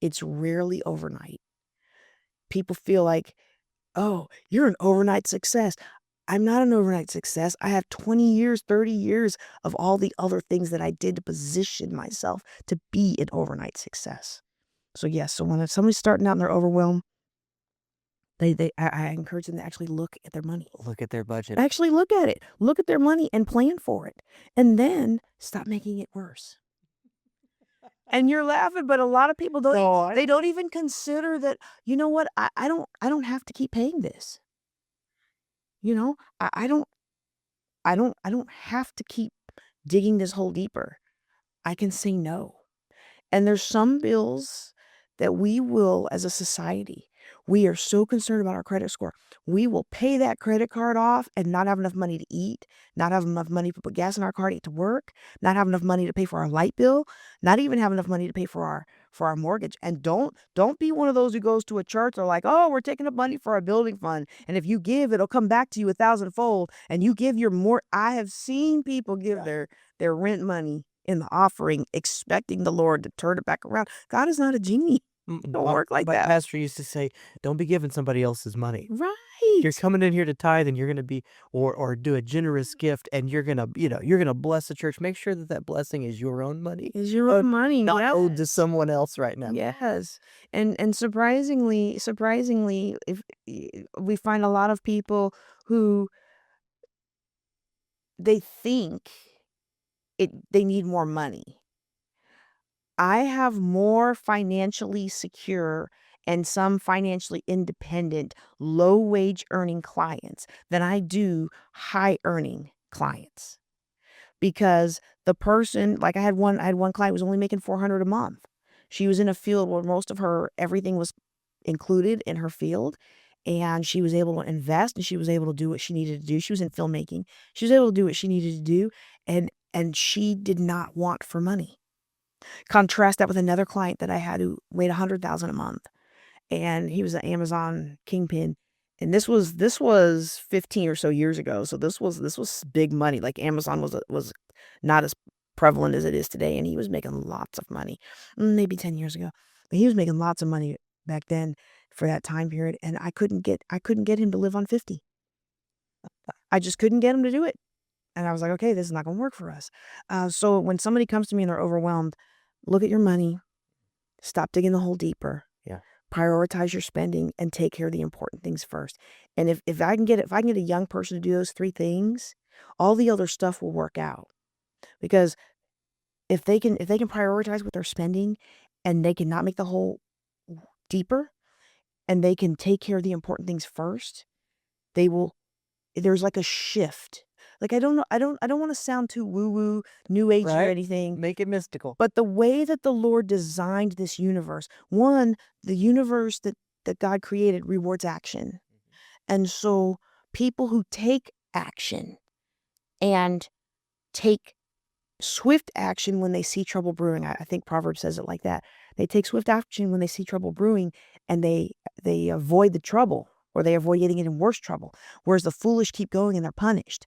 It's rarely overnight. People feel like, oh, you're an overnight success. I'm not an overnight success. I have 20 years, 30 years of all the other things that I did to position myself to be an overnight success. So yes, so when somebody's starting out and they're overwhelmed, I encourage them to actually look at their money. Look at their budget. Actually look at it. Look at their money and plan for it. And then stop making it worse. And you're laughing, but a lot of people they don't even consider that, you know what, I don't have to keep paying this. You know, I don't have to keep digging this hole deeper. I can say no. And there's some bills that we will, as a society, we are so concerned about our credit score. We will pay that credit card off and not have enough money to eat, not have enough money to put gas in our car to get to work, not have enough money to pay for our light bill, not even have enough money to pay for our mortgage. And don't be one of those who goes to a church or like, oh, we're taking up money for our building fund, and if you give, it'll come back to you 1,000-fold. And you give your more. I have seen people give their rent money in the offering, expecting the Lord to turn it back around. God is not a genie. Don't work like My that. pastor used to say, "Don't be giving somebody else's money. Right. You're coming in here to tithe, and you're gonna be or do a generous gift, and you're gonna bless the church. Make sure that that blessing is your own money, Is your own money. not owed to Yes. someone else right now." Yes. And surprisingly, if we find a lot of people who they think they need more money. I have more financially secure and some financially independent, low wage earning clients than I do high earning clients. Because the person, like I had one client who was only making 400 a month. She was in a field where most of her everything was included in her field, and she was able to invest, and she was able to do what she needed to do. She was in filmmaking. She was able to do what she needed to do, and she did not want for money. Contrast that with another client that I had who made 100,000 a month, and he was an Amazon kingpin. And this was 15 or so years ago. So this was big money. Like Amazon was not as prevalent as it is today, and he was making lots of money. Maybe 10 years ago. But he was making lots of money back then for that time period, and I couldn't get him to live on 50. I just couldn't get him to do it. And I was like, okay, this is not going to work for us. So when somebody comes to me and they're overwhelmed, look at your money, stop digging the hole deeper, Yeah. prioritize your spending, and take care of the important things first. And if I can get a young person to do those three things, all the other stuff will work out. Because if they can prioritize what they're spending, and they can not make the hole deeper, and they can take care of the important things first, they will. There's like a shift. Like I don't know. I don't want to sound too woo woo, new agey or Right? anything. Make it mystical. But the way that the Lord designed this universe, the universe that God created rewards action. And so people who take action and take swift action when they see trouble brewing, I think Proverbs says it like that. They take swift action when they see trouble brewing, and they avoid the trouble, or they avoid getting in worse trouble. Whereas the foolish keep going and they're punished.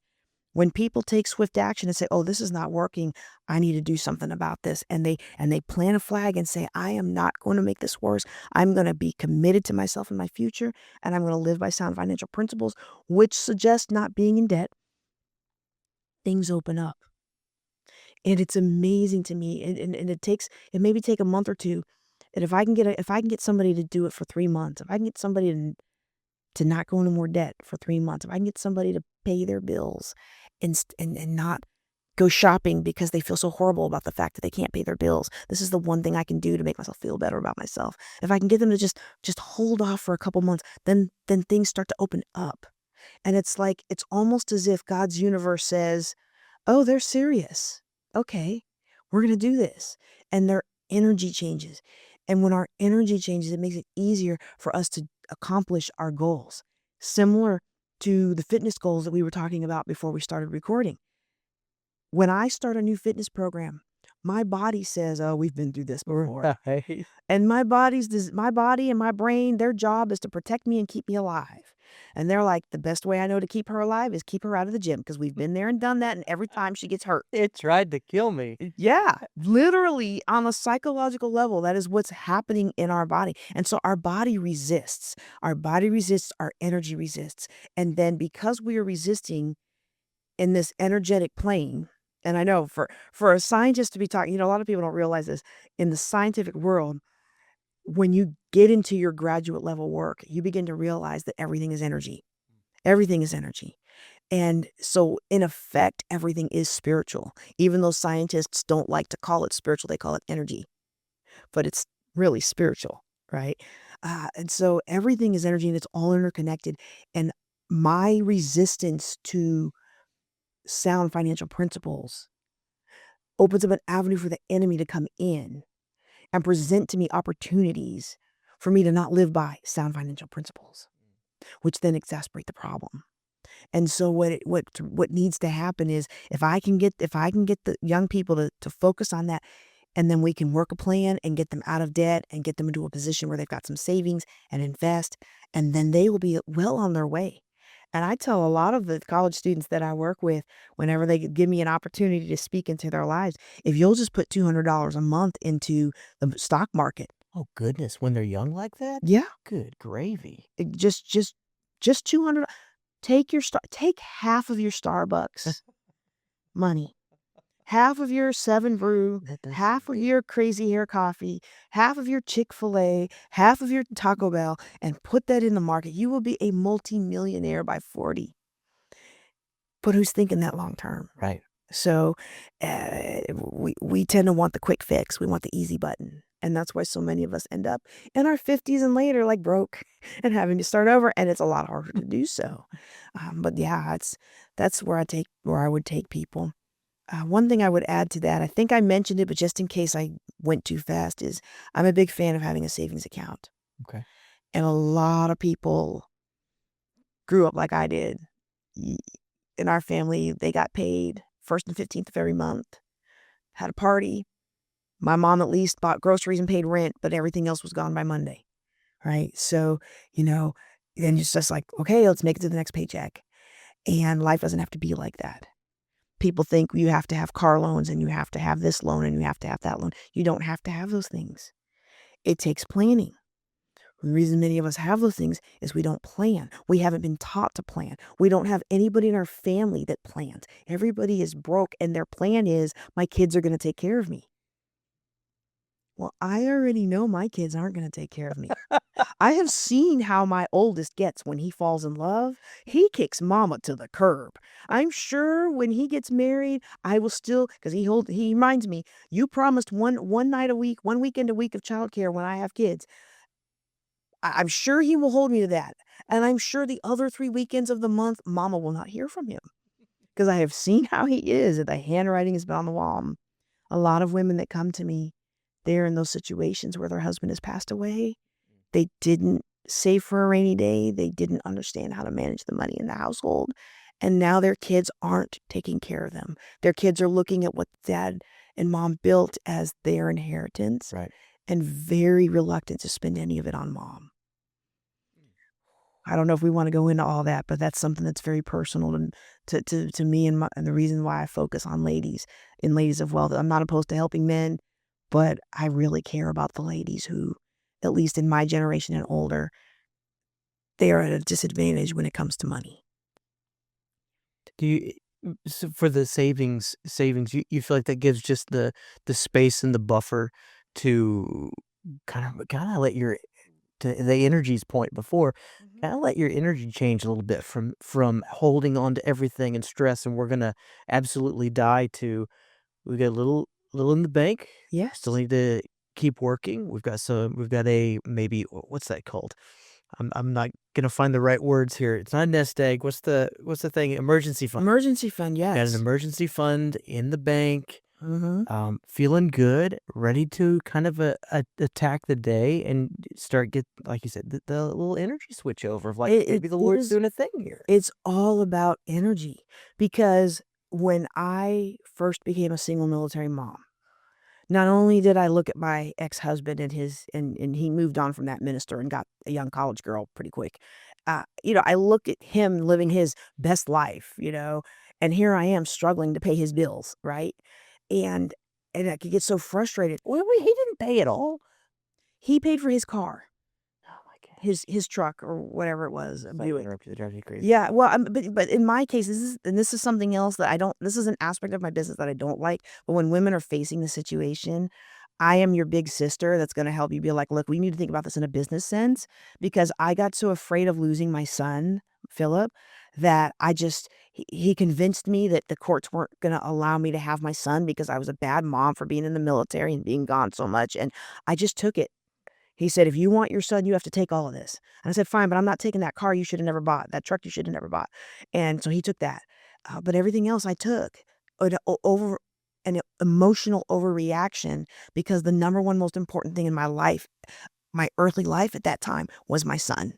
When people take swift action and say, "Oh, this is not working. I need to do something about this," and they plant a flag and say, "I am not going to make this worse. I'm going to be committed to myself and my future, and I'm going to live by sound financial principles," which suggest not being in debt, things open up. And it's amazing to me. And it maybe take a month or two. And if I can get somebody to do it for 3 months, if I can get somebody to not go into more debt for 3 months, if I can get somebody to pay their bills and not go shopping because they feel so horrible about the fact that they can't pay their bills. This is the one thing I can do to make myself feel better about myself. If I can get them to just hold off for a couple months, then things start to open up. And it's like it's almost as if God's universe says, "Oh, they're serious. Okay, we're going to do this." And their energy changes. And when our energy changes, it makes it easier for us to accomplish our goals. Similar to the fitness goals that we were talking about before we started recording. When I start a new fitness program, my body says, "Oh, we've been through this before." Right. And my body and my brain, their job is to protect me and keep me alive. And they're like, the best way I know to keep her alive is keep her out of the gym because we've been there and done that, and every time she gets hurt. It tried to kill me. Yeah, literally on a psychological level, that is what's happening in our body. And so our body resists. Our body resists, our energy resists. And then because we are resisting in this energetic plane, and I know for a scientist to be talking, a lot of people don't realize this. In the scientific world, when you get into your graduate level work, you begin to realize that everything is energy. Everything is energy. And so, in effect, everything is spiritual. Even though scientists don't like to call it spiritual, they call it energy. But it's really spiritual, right? And so, everything is energy and it's all interconnected. And my resistance to sound financial principles opens up an avenue for the enemy to come in and present to me opportunities for me to not live by sound financial principles, which then exacerbate the problem. And so what needs to happen is if I can get the young people to focus on that, and then we can work a plan and get them out of debt and get them into a position where they've got some savings and invest, and then they will be well on their way. And I tell a lot of the college students that I work with, whenever they give me an opportunity to speak into their lives, if you'll just put $200 a month into the stock market. Oh, goodness, when they're young like that? Yeah. Good gravy. Just 200. Take half of your Starbucks money, half of your 7 Brew, half of your Crazy Hair coffee, half of your Chick-fil-A, half of your Taco Bell, and put that in the market. You will be a multimillionaire by 40. But who's thinking that long term? Right. So we tend to want the quick fix. We want the easy button. And that's why so many of us end up in our 50s and later, like broke and having to start over. And it's a lot harder to do so. But yeah, that's where I would take people. One thing I would add to that, I think I mentioned it, but just in case I went too fast, is I'm a big fan of having a savings account. Okay. And a lot of people grew up like I did. In our family, they got paid 1st and 15th of every month, had a party. My mom at least bought groceries and paid rent, but everything else was gone by Monday, right? So, then it's just like, okay, let's make it to the next paycheck. And life doesn't have to be like that. People think you have to have car loans and you have to have this loan and you have to have that loan. You don't have to have those things. It takes planning. The reason many of us have those things is we don't plan. We haven't been taught to plan. We don't have anybody in our family that plans. Everybody is broke and their plan is my kids are going to take care of me. Well, I already know my kids aren't going to take care of me. I have seen how my oldest gets when he falls in love. He kicks mama to the curb. I'm sure when he gets married, I will still, because he reminds me, you promised one night a week, one weekend a week of childcare when I have kids. I'm sure he will hold me to that. And I'm sure the other 3 weekends of the month, mama will not hear from him. Because I have seen how he is, and the handwriting is on the wall. A lot of women that come to me, they're in those situations where their husband has passed away. They didn't save for a rainy day. They didn't understand how to manage the money in the household. And now their kids aren't taking care of them. Their kids are looking at what dad and mom built as their inheritance. Right. And very reluctant to spend any of it on mom. I don't know if we want to go into all that, but that's something that's very personal to me and the reason why I focus on ladies in Ladies of Wealth. I'm not opposed to helping men, but I really care about the ladies who, at least in my generation and older, they are at a disadvantage when it comes to money. Do you So for the savings, you feel like that gives just the space and the buffer to kinda let your to the energy's point before, Mhm. kinda let your energy change a little bit from holding on to everything and stress, and we're gonna absolutely die to, we got a little in the bank, still Yes. need to keep working. We've got a maybe what's that called? I'm not gonna find the right words here. It's not a nest egg. What's the thing? Emergency fund. Emergency fund, Got an yes. emergency fund in the bank, Mhm. feeling good, ready to kind of attack the day and start get like you said, the little energy switch over of like It maybe the it Lord's is doing a thing here. it's all about energy because when I first became a single military mom, not only did I look at my ex-husband and his and he moved on from that minister and got a young college girl pretty quick. I looked at him living his best life, and here I am struggling to pay his bills, right? And and I could get so frustrated. Wait, he didn't pay at all? He paid for his car, Oh my gosh. his truck or whatever it was, a Sorry to Buick. interrupt you, that drives me crazy. Yeah, well, but in my case, this is something else that I don't this is an aspect of my business that I don't like, but when women are facing the situation, I am your big sister that's gonna help you be like, "Look, we need to think about this in a business sense," because I got so afraid of losing my son, Philip, that he convinced me that the courts weren't gonna allow me to have my son because I was a bad mom for being in the military and being gone so much, and I just took it. He said, "If you want your son, you have to take all of this." And I said, "Fine, but I'm not taking that car you shoulda never bought, that truck you shoulda never bought." And so he took that. But everything else I took. Over an emotional overreaction because the number one most important thing in my life, my earthly life at that time, was my son.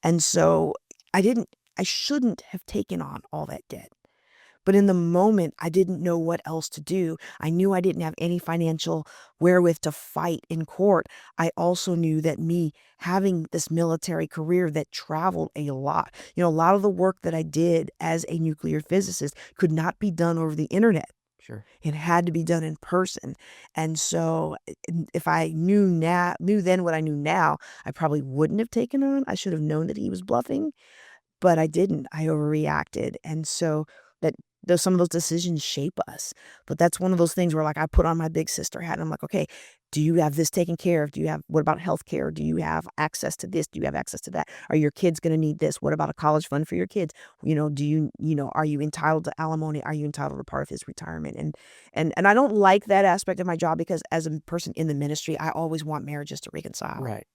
And so I shouldn't have taken on all that debt. But in the moment, I didn't know what else to do. I knew I didn't have any financial wherewith to fight in court. I also knew that me having this military career that traveled a lot, a lot of the work that I did as a nuclear physicist could not be done over the internet. Sure. It had to be done in person. And so if I knew then what I knew now, I probably wouldn't have taken on. I should have known that he was bluffing. But I didn't, I overreacted, and so that those some of those decisions shape us, but that's one of those things where, like, I put on my big sister hat, and I'm like, "Okay, do you have this taken care of? Do you have what about healthcare? Do you have access to this? Do you have access to that? Are your kids gonna need this? What about a college fund for your kids? Are you entitled to alimony? Are you entitled to part of his retirement?" And I don't like that aspect of my job because as a person in the ministry, I always want marriages to reconcile. Right.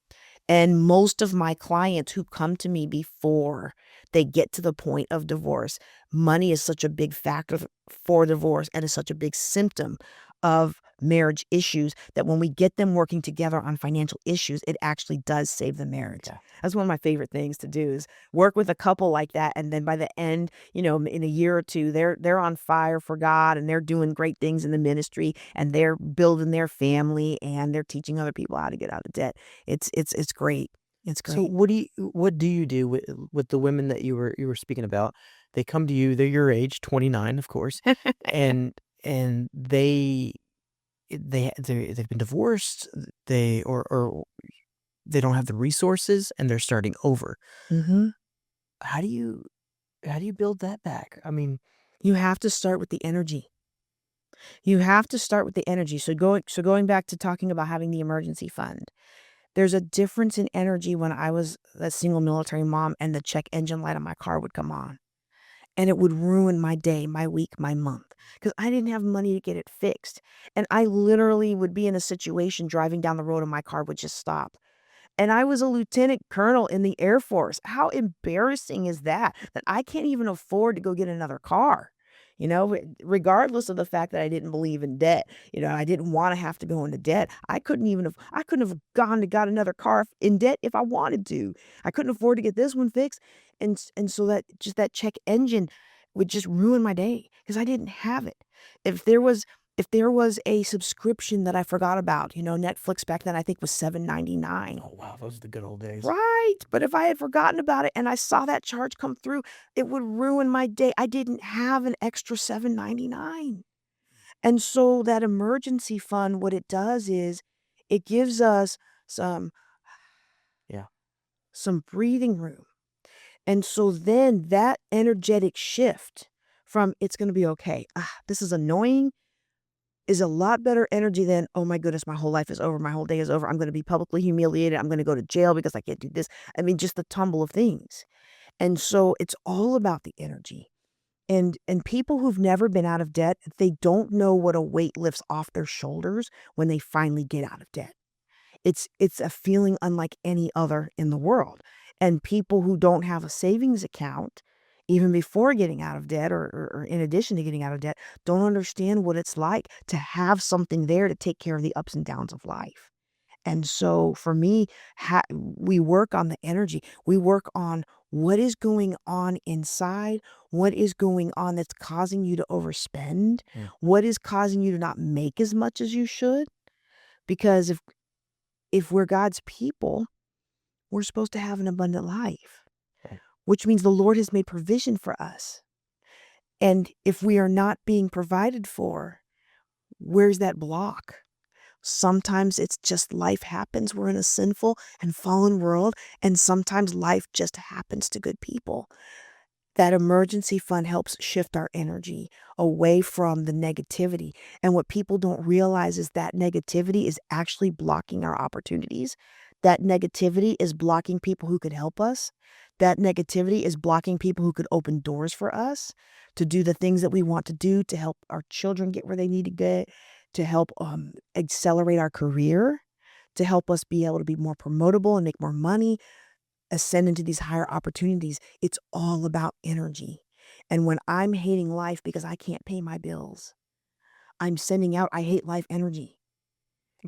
And most of my clients who come to me before they get to the point of divorce, money is such a big factor for divorce and is such a big symptom of marriage issues that when we get them working together on financial issues, it actually does save the marriage. Yeah. That's one of my favorite things to do is work with a couple like that. And then by the end, in a year or two, they're on fire for God and they're doing great things in the ministry and they're building their family and they're teaching other people how to get out of debt. It's great. It's So great. what do you do with the women that you were speaking about? They come to you, they're your age, 29, of course, and and they've been divorced, or they don't have the resources and they're starting over. Mhm. How do you how do you build that back? I mean, You have to start with the energy. You have to start with the energy. So going back to talking about having the emergency fund, there's a difference in energy when I was a single military mom and the check engine light on my car would come on. And it would ruin my day, my week, my month, because I didn't have money to get it fixed. And I literally would be in a situation driving down the road and my car would just stop. And I was a lieutenant colonel in the Air Force. How embarrassing is that? That I can't even afford to go get another car. Regardless of the fact that I didn't believe in debt, I didn't want to have to go into debt. I couldn't have gone to got another car in debt if I wanted to. I couldn't afford to get this one fixed. And so that just that check engine would just ruin my day because I didn't have it. If there was if there was a subscription that I forgot about, Netflix back then I think was $7.99. oh wow, those are the good old days. Right, but if I had forgotten about it and I saw that charge come through, it would ruin my day. I didn't have an extra $7.99. And so that emergency fund, what it does is it gives us some Yeah. some breathing room. And so then that energetic shift from it's going to be okay. This is annoying is a lot better energy than, oh my goodness, my whole life is over. My whole day is over. I'm going to be publicly humiliated. I'm going to go to jail because I can't do this. I mean, just the tumble of things. And so it's all about the energy. And people who've never been out of debt, they don't know what a weight lifts off their shoulders when they finally get out of debt. It's a feeling unlike any other in the world. And people who don't have a savings account, even before getting out of debt or in addition to getting out of debt, don't understand what it's like to have something there to take care of the ups and downs of life. And so for me, we work on the energy. We work on what is going on inside, what is going on that's causing you to overspend, what is causing you to not make as much as you should. Because if we're God's people, we're supposed to have an abundant life, which means the Lord has made provision for us. And if we are not being provided for, where's that block? Sometimes it's just life happens. We're in a sinful and fallen world, and sometimes life just happens to good people. That emergency fund helps shift our energy away from the negativity. And what people don't realize is that negativity is actually blocking our opportunities. That negativity is blocking people who could help us. That negativity is blocking people who could open doors for us to do the things that we want to do, to help our children get where they need to get, to help accelerate our career, to help us be able to be more promotable and make more money, ascend into these higher opportunities. It's all about energy. And when I'm hating life because I can't pay my bills, I'm sending out I hate life energy.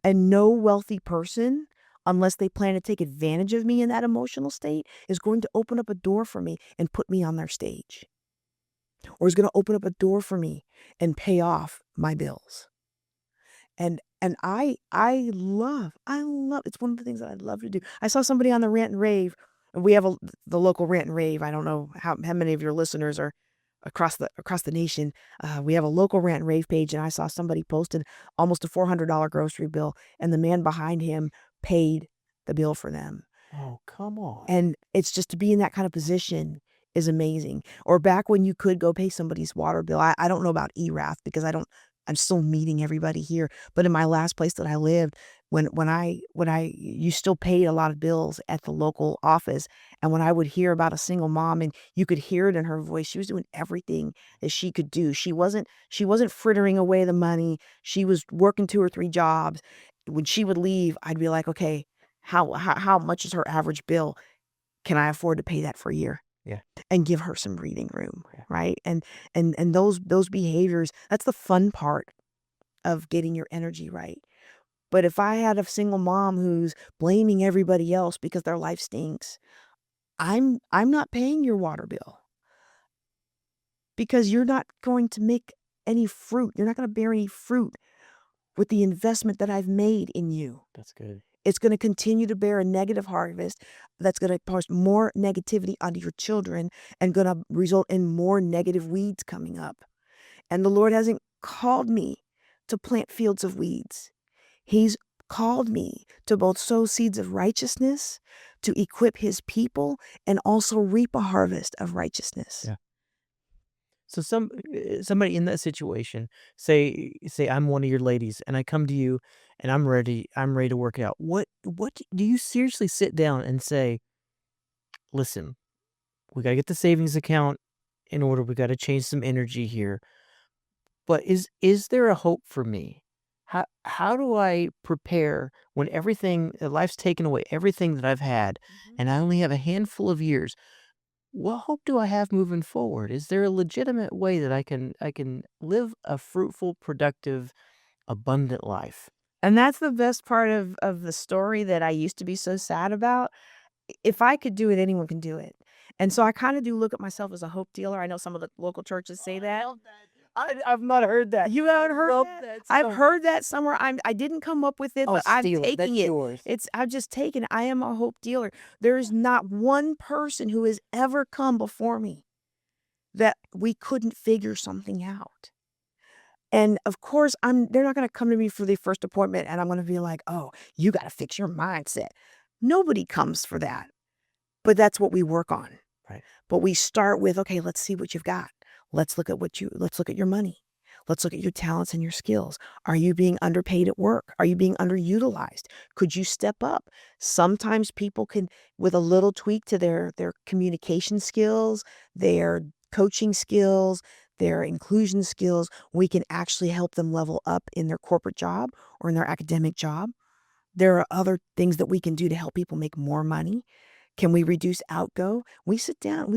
And no wealthy person, unless they plan to take advantage of me in that emotional state, is going to open up a door for me and put me on their stage. Or is going to open up a door for me and pay off my bills. And I love, it's one of the things that I love to do. I saw somebody on the Rant and Rave. We have the local Rant and Rave. I don't know how many of your listeners are across the nation. We have a local Rant and Rave page, and I saw somebody posted almost a $400 grocery bill, and the man behind him paid the bill for them. Oh, come on. And it's just to be in that kind of position is amazing. Or back when you could go pay somebody's water bill. I don't know about ERAF because I'm still meeting everybody here. But in my last place that I lived, when you still paid a lot of bills at the local office. And when I would hear about a single mom, and you could hear it in her voice, she was doing everything that she could do. She wasn't frittering away the money. She was working 2 or 3 jobs. When she would leave, I'd be like, okay, how much is her average bill? Can I afford to pay that for a year? Yeah. And give her some breathing room, right? And those behaviors, that's the fun part of getting your energy right. But if I had a single mom who's blaming everybody else because their life stinks, I'm not paying your water bill. Because you're not going to make any fruit. You're not going to bear any fruit with the investment that I've made in you. That's good. It's going to continue to bear a negative harvest that's going to post more negativity onto your children and going to result in more negative weeds coming up. And the Lord hasn't called me to plant fields of weeds. He's called me to both sow seeds of righteousness, to equip his people, and also reap a harvest of righteousness. Yeah. So somebody in that situation, say I'm one of your ladies, and I come to you, and I'm ready to work it out. What do you seriously sit down and say, listen, we got to get the savings account in order. We got to change some energy here. But is there a hope for me? How do I prepare when life's taken away everything that I've had, and I only have a handful of years? What hope do I have moving forward? Is there a legitimate way that I can live a fruitful, productive, abundant life? And that's the best part of the story that I used to be so sad about. If I could do it, anyone can do it. And so I kind of do look at myself as a hope dealer. I know some of the local churches say that. I've not heard that. You haven't heard Love that? so I've heard that somewhere. I didn't come up with it, but I'm steal it. taking That's it. yours. I've just taken it. I am a hope dealer. There's not one person who has ever come before me that we couldn't figure something out. And of course, they're not going to come to me for the first appointment and I'm going to be like, oh, you got to fix your mindset. Nobody comes for that. But that's what we work on. Right. But we start with, okay, let's see what you've got. Let's look at your money. Let's look at your talents and your skills. Are you being underpaid at work? Are you being underutilized? Could you step up? Sometimes people can, with a little tweak to their communication skills, their coaching skills, their inclusion skills, we can actually help them level up in their corporate job or in their academic job. There are other things that we can do to help people make more money. Can we reduce outgo? We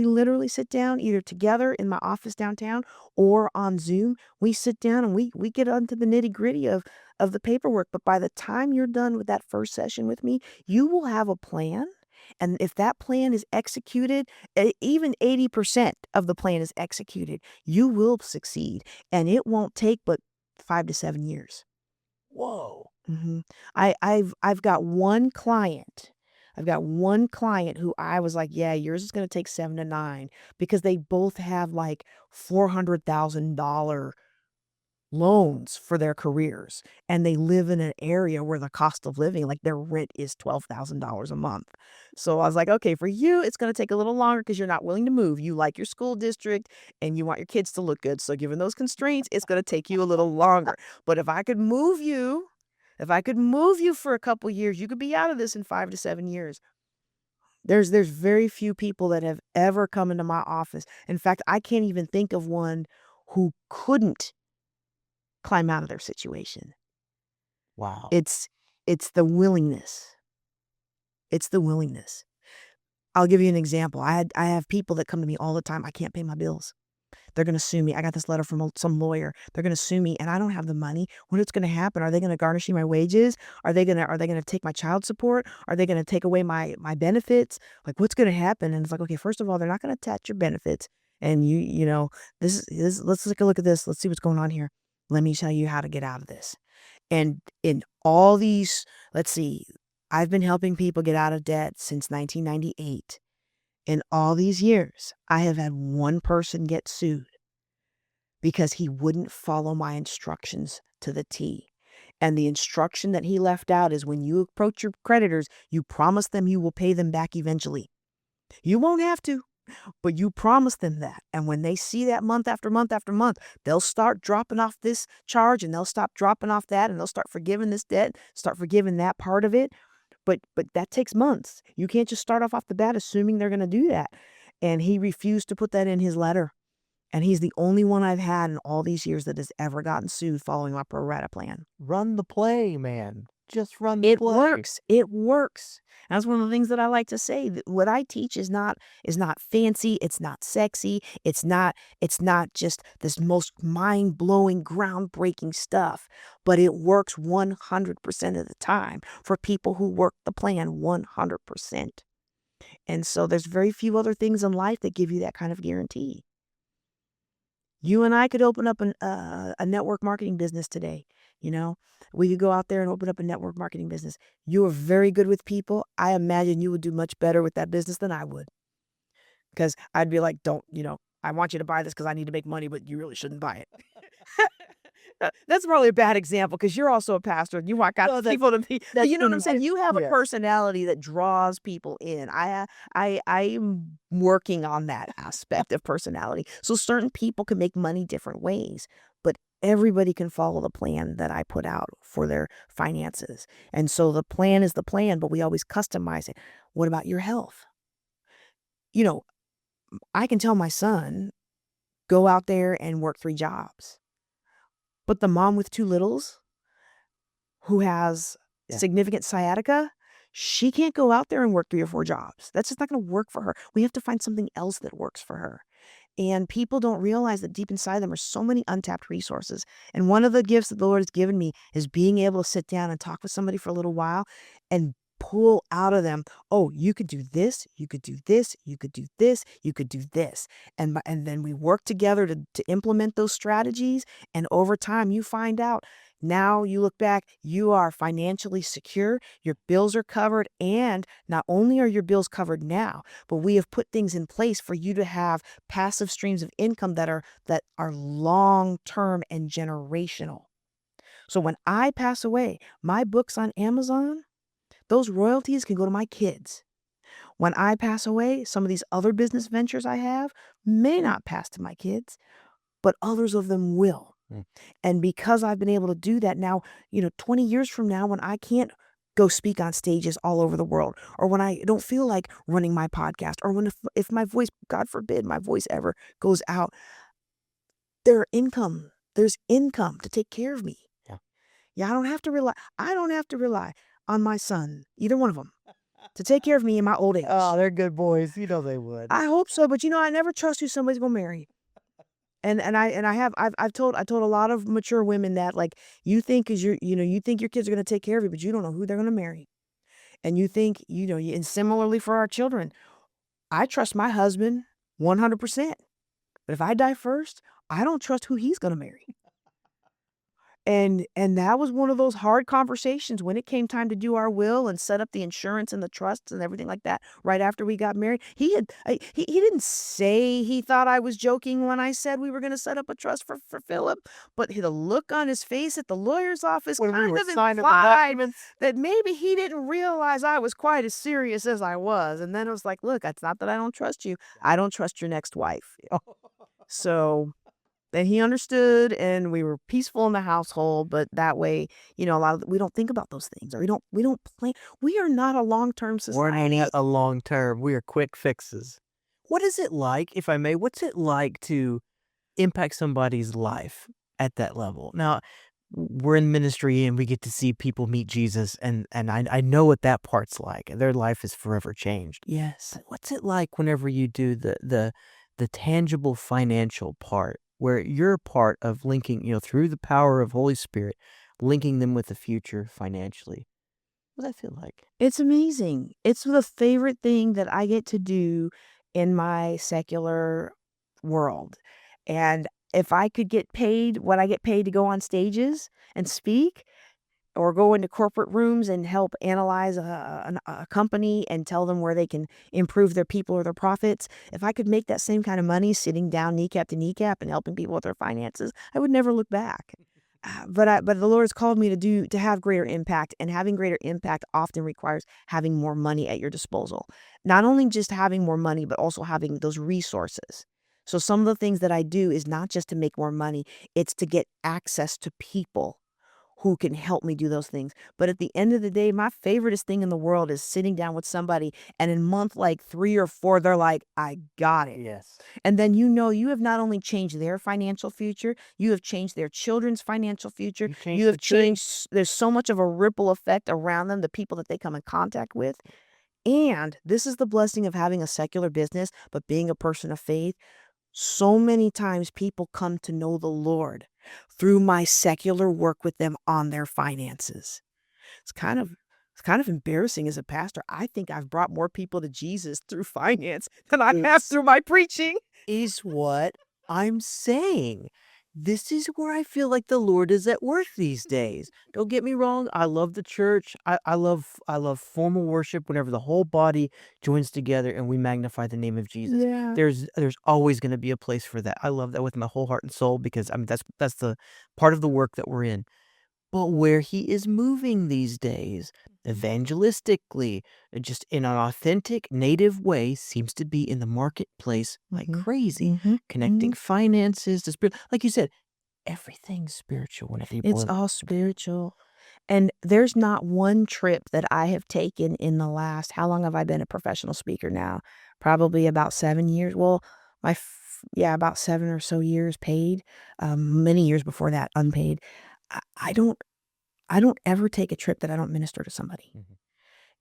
literally sit down either together in my office downtown or on Zoom. We sit down and we get onto the nitty-gritty of the paperwork. But by the time you're done with that first session with me, you will have a plan. And if that plan is executed, even 80% of the plan is executed, you will succeed. And it won't take but 5 to 7 years. Whoa. Mhm. I've got one client. I've got one client who I was like, "Yeah, yours is gonna take 7 to 9," because they both have, like, $400,000 loans for their careers, and they live in an area where the cost of living, like, their rent is $12,000 a month. So I was like, "Okay, for you, it's gonna take a little longer because 'cause you're not willing to move. You like your school district, and you want your kids to look good, so given those constraints, it's gonna take you a little longer. But if I could move you for a couple years, you could be out of this in 5 to 7 years." There's very few people that have ever come into my office. In fact, I can't even think of one who couldn't climb out of their situation. Wow. It's it's the willingness. It's the willingness. I'll give you an example. I have people that come to me all the time, "I can't pay my bills. They're gonna sue me. I got this letter from some lawyer. They're gonna sue me, and I don't have the money. What's gonna happen? Are they gonna garnish my wages? Are they gonna take my child support? Are they gonna take away my benefits? Like, what's gonna happen?" And it's like, "Okay, first of all, they're not gonna attach your benefits, and you know, this let's take a look at this. Let's see what's going on here. Let me tell you how to get out of this." And in all these, let's see, I've been helping people get out of debt since 1998. In all these years, I have had one person get sued because he wouldn't follow my instructions to the T. And the instruction that he left out is when you approach your creditors, you promise them you will pay them back eventually. You won't have to, but you promise them that. And when they see that month after month after month, they'll start dropping off this charge and they'll stop dropping off that and they'll start forgiving this debt, start forgiving that part of it. But that takes months. You can't just start off the bat assuming they're going to do that. And he refused to put that in his letter. And he's the only one I've had in all these years that has ever gotten sued following my pro rata plan. Run the play, man. Just run the It play. works. It works. That's one of the things that I like to say. What I teach is not fancy. It's not sexy. It's not just this most mind-blowing, groundbreaking stuff. But it works 100% of the time for people who work the plan 100%. And so there's very few other things in life that give you that kind of guarantee. You and I could open up a network marketing business today, you know? We could go out there and open up a network marketing business. You are very good with people. I imagine you would do much better with that business than I would. Because I'd be like, "Don't, I want you to buy this because I need to make money, but you really shouldn't buy it." That's probably a bad example because you're also a pastor and you want God No, people to be, but that's you know what I'm saying? You have a yes. personality that draws people in. I'm working on that aspect of personality. So certain people can make money different ways, but everybody can follow the plan that I put out for their finances. And so the plan is the plan, but we always customize it. What about your health? You know, I can tell my son, go out there and work 3 jobs. But the mom with 2 littles who has Yeah. significant sciatica, she can't go out there and work 3 or 4 jobs. That's just not gonna work for her. We have to find something else that works for her. And people don't realize that deep inside them are so many untapped resources. And one of the gifts that the Lord has given me is being able to sit down and talk with somebody for a little while and pull out of them, "Oh, you could do this, you could do this, you could do this, you could do this." And then we work together to implement those strategies. And over time, you find out now you look back, you are financially secure, your bills are covered, and not only are your bills covered now, but we have put things in place for you to have passive streams of income that are long-term and generational. So when I pass away, my books on Amazon, those royalties can go to my kids. When I pass away, some of these other business ventures I have may not pass to my kids, but others of them will. Mm. And because I've been able to do that now, 20 years from now, when I can't go speak on stages all over the world, or when I don't feel like running my podcast, or when if my voice, God forbid, my voice ever goes out, there's income to take care of me. Yeah. Yeah, I don't have to rely on my son, either one of them, to take care of me in my old age. Oh, they're good boys. You know they would. I hope so, but I never trust who somebody's gonna marry. I've told a lot of mature women that, like, you think 'cause you think your kids are gonna take care of you, but you don't know who they're gonna marry. And you think, and similarly for our children, I trust my husband 100%. But if I die first, I don't trust who he's gonna marry. And that was one of those hard conversations when it came time to do our will and set up the insurance and the trusts and everything like that right after we got married. He didn't say he thought I was joking when I said we were going to set up a trust for Philip, but the look on his face at the lawyer's office When we kind were of signing the implied documents. that maybe he didn't realize I was quite as serious as I was. And then it was like, look, it's not that I don't trust you. I don't trust your next wife. So and he understood, and we were peaceful in the household, but that way, we don't think about those things, or we don't plan. We are not a long-term We're society. not a long term. We are quick fixes. What is it like, if I may, what's it like to impact somebody's life at that level? Now, we're in ministry and we get to see people meet Jesus, and I know what that part's like. Their life is forever changed. Yes. But what's it like whenever you do the tangible financial part, where you're part of linking, through the power of Holy Spirit, linking them with the future financially? What does that feel like? It's amazing. It's the favorite thing that I get to do in my secular world. And if I could get paid what I get paid to go on stages and speak, or go into corporate rooms and help analyze a company and tell them where they can improve their people or their profits. If I could make that same kind of money sitting down kneecap to kneecap and helping people with their finances, I would never look back. But the Lord has called me to have greater impact, and having greater impact often requires having more money at your disposal. Not only just having more money, but also having those resources. So some of the things that I do is not just to make more money, it's to get access to people who can help me do those things. But at the end of the day, my favoriteest thing in the world is sitting down with somebody, and in month like 3 or 4, they're like, "I got it." Yes. And then you have not only changed their financial future, you have changed their children's financial future. You changed You the have tree. changed there's so much of a ripple effect around them, the people that they come in contact with. And this is the blessing of having a secular business, but being a person of faith. So many times people come to know the Lord through my secular work with them on their finances. It's kind of it's kind of embarrassing as a pastor. I think I've brought more people to Jesus through finance than I have It's through my preaching. is what I'm saying. This is where I feel like the Lord is at work these days. Don't get me wrong. I love the church. I love formal worship whenever the whole body joins together and we magnify the name of Jesus. Yeah. There's always going to be a place for that. I love that with my whole heart and soul, because I mean that's the part of the work that we're in. But where he is moving these days, evangelistically, just in an authentic native way, seems to be in the marketplace like Mhm. crazy, Mhm. connecting Mhm. finances to spirit. Like you said, everything's spiritual whenever you It's boil it all down to it. spiritual. And there's not one trip that I have taken in the last, how long have I been a professional speaker now? Probably about 7 years. Well, yeah, about 7 or so years paid. Many years before that unpaid. I, I don't I don't ever take a trip that I don't minister to somebody. Mhm.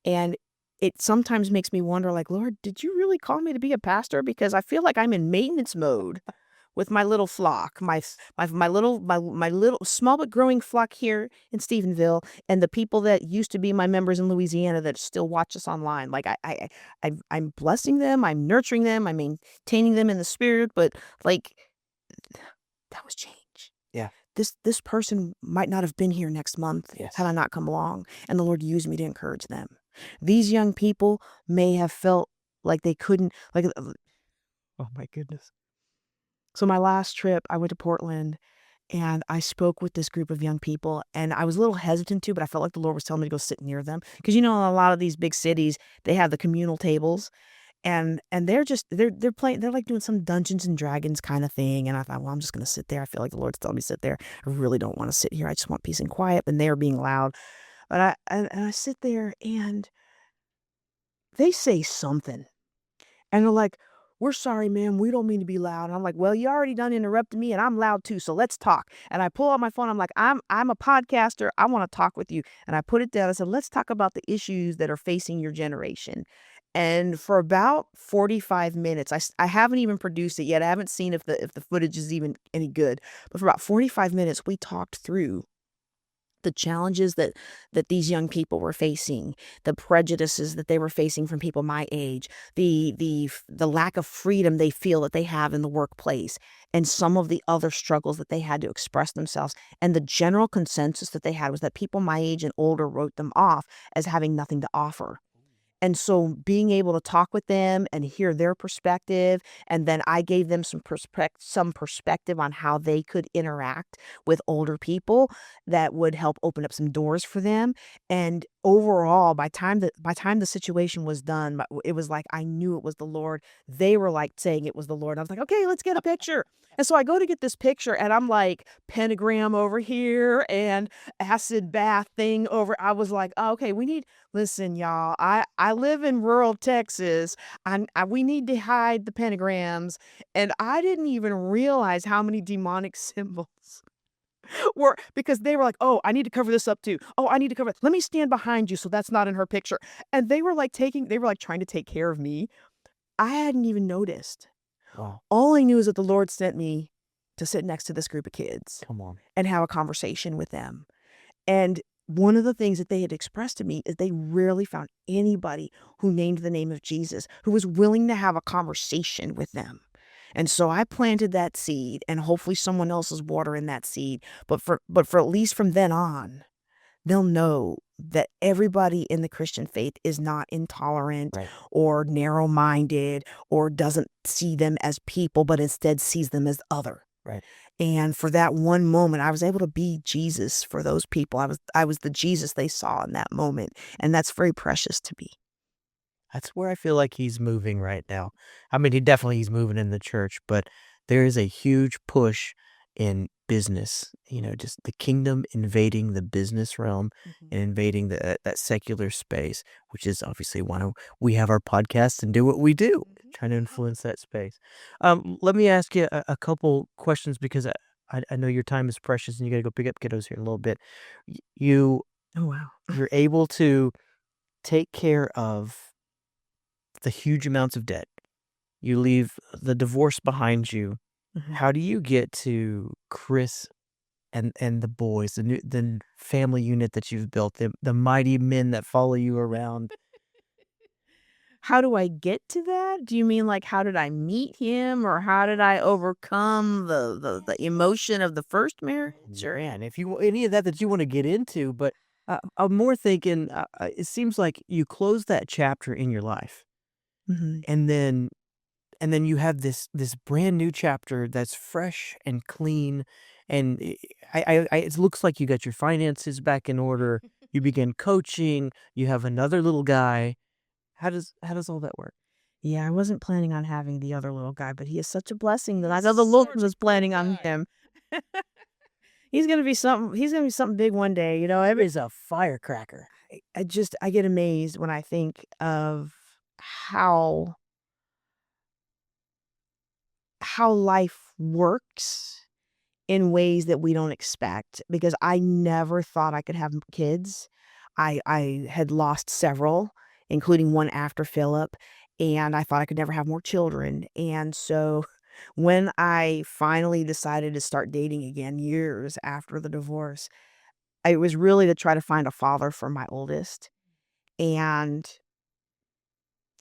And it sometimes makes me wonder, like, Lord, did you really call me to be a pastor? Because I feel like I'm in maintenance mode with my little flock, my little small but growing flock here in Stephenville, and the people that used to be my members in Louisiana that still watch us online. Like I'm blessing them, I'm nurturing them, I'm maintaining them in the spirit, but like that was change. Yeah. This person might not have been here next month had I Yes. not come along, and the Lord used me to encourage them. These young people may have felt like they couldn't, like, Oh my goodness. so my last trip, I went to Portland, And I spoke with this group of young people, and I was a little hesitant to, but I felt like the Lord was telling me to go sit near them. Because in a lot of these big cities, they have the communal tables, and they're playing, they're like doing some Dungeons and Dragons kind of thing. And I thought, well, I'm just gonna sit there. I feel like the Lord's telling me to sit there. I really don't want to sit here. I just want peace and quiet. And they are being loud. But I sit there and they say something. And they're like, "We're sorry, ma'am. We don't mean to be loud." And I'm like, "Well, you already done interrupted me and I'm loud too, so let's talk." And I pull out my phone. I'm like, I'm a podcaster. I want to talk with you." And I put it down. I said, "Let's talk about the issues that are facing your generation." And for about 45 minutes, I haven't even produced it yet. I haven't seen if the footage is even any good. But for about 45 minutes, we talked through the challenges that these young people were facing, the prejudices that they were facing from people my age, the lack of freedom they feel that they have in the workplace, and some of the other struggles that they had to express themselves. And the general consensus that they had was that people my age and older wrote them off as having nothing to offer. And so being able to talk with them and hear their perspective, and then I gave them some perspective on how they could interact with older people that would help open up some doors for them. And overall, by time the situation was done, it was like I knew it was the Lord. They were like saying it was the Lord. I was like, "Okay, let's get a picture." And so I go to get this picture, and I'm like pentagram over here and acid bath thing over. I was like, "Oh, okay, we need." Listen, y'all, I live in rural Texas. We need to hide the pentagrams, and I didn't even realize how many demonic symbols were, because they were like, "Oh, I need to cover this up too. Oh, I need to cover it. Let me stand behind you so that's not in her picture." And they were like trying to take care of me. I hadn't even noticed. Wow. All I knew is that the Lord sent me to sit next to this group of kids Come on. and have a conversation with them. And one of the things that they had expressed to me is they rarely found anybody who named the name of Jesus, who was willing to have a conversation with them. And so I planted that seed, and hopefully someone else is watering that seed. But for at least from then on, they'll know that everybody in the Christian faith is not intolerant Right. or narrow-minded or doesn't see them as people, but instead sees them as other. Right. And for that one moment, I was able to be Jesus for those people. I was the Jesus they saw in that moment, and that's very precious to me. That's where I feel like he's moving right now. I mean, he's moving in the church, but there is a huge push in business, just the kingdom invading the business realm Mhm. and invading that secular space, which is obviously why we have our podcast and do what we do, Mhm. trying to influence that space. Let me ask you a couple questions because I know your time is precious and you got to go pick up kiddos here in a little bit. Y- You Oh, wow. you're able to take care of the huge amounts of debt. You leave the divorce behind you. Mhm. How do you get to Chris and the boys, the family unit that you've built, the mighty men that follow you around? How do I get to that? Do you mean, like, how did I meet him, or how did I overcome the emotion of the first marriage, or Yeah, and if you any of that you wanna get into, but, I'm more thinking, it seems like you close that chapter in your life, Mhm. and then you have this brand new chapter that's fresh and clean, and it looks like you got your finances back in order, you begin coaching, you have another little guy. How does all that work? Yeah, I wasn't planning on having the other little guy, but he is such a blessing that I know the Lord was planning on him. He's gonna be something big one day, He is a firecracker. I get amazed when I think of how how life works in ways that we don't expect, because I never thought I could have kids. I had lost several, including one after Philip, and I thought I could never have more children. And so when I finally decided to start dating again years after the divorce, it was really to try to find a father for my oldest. And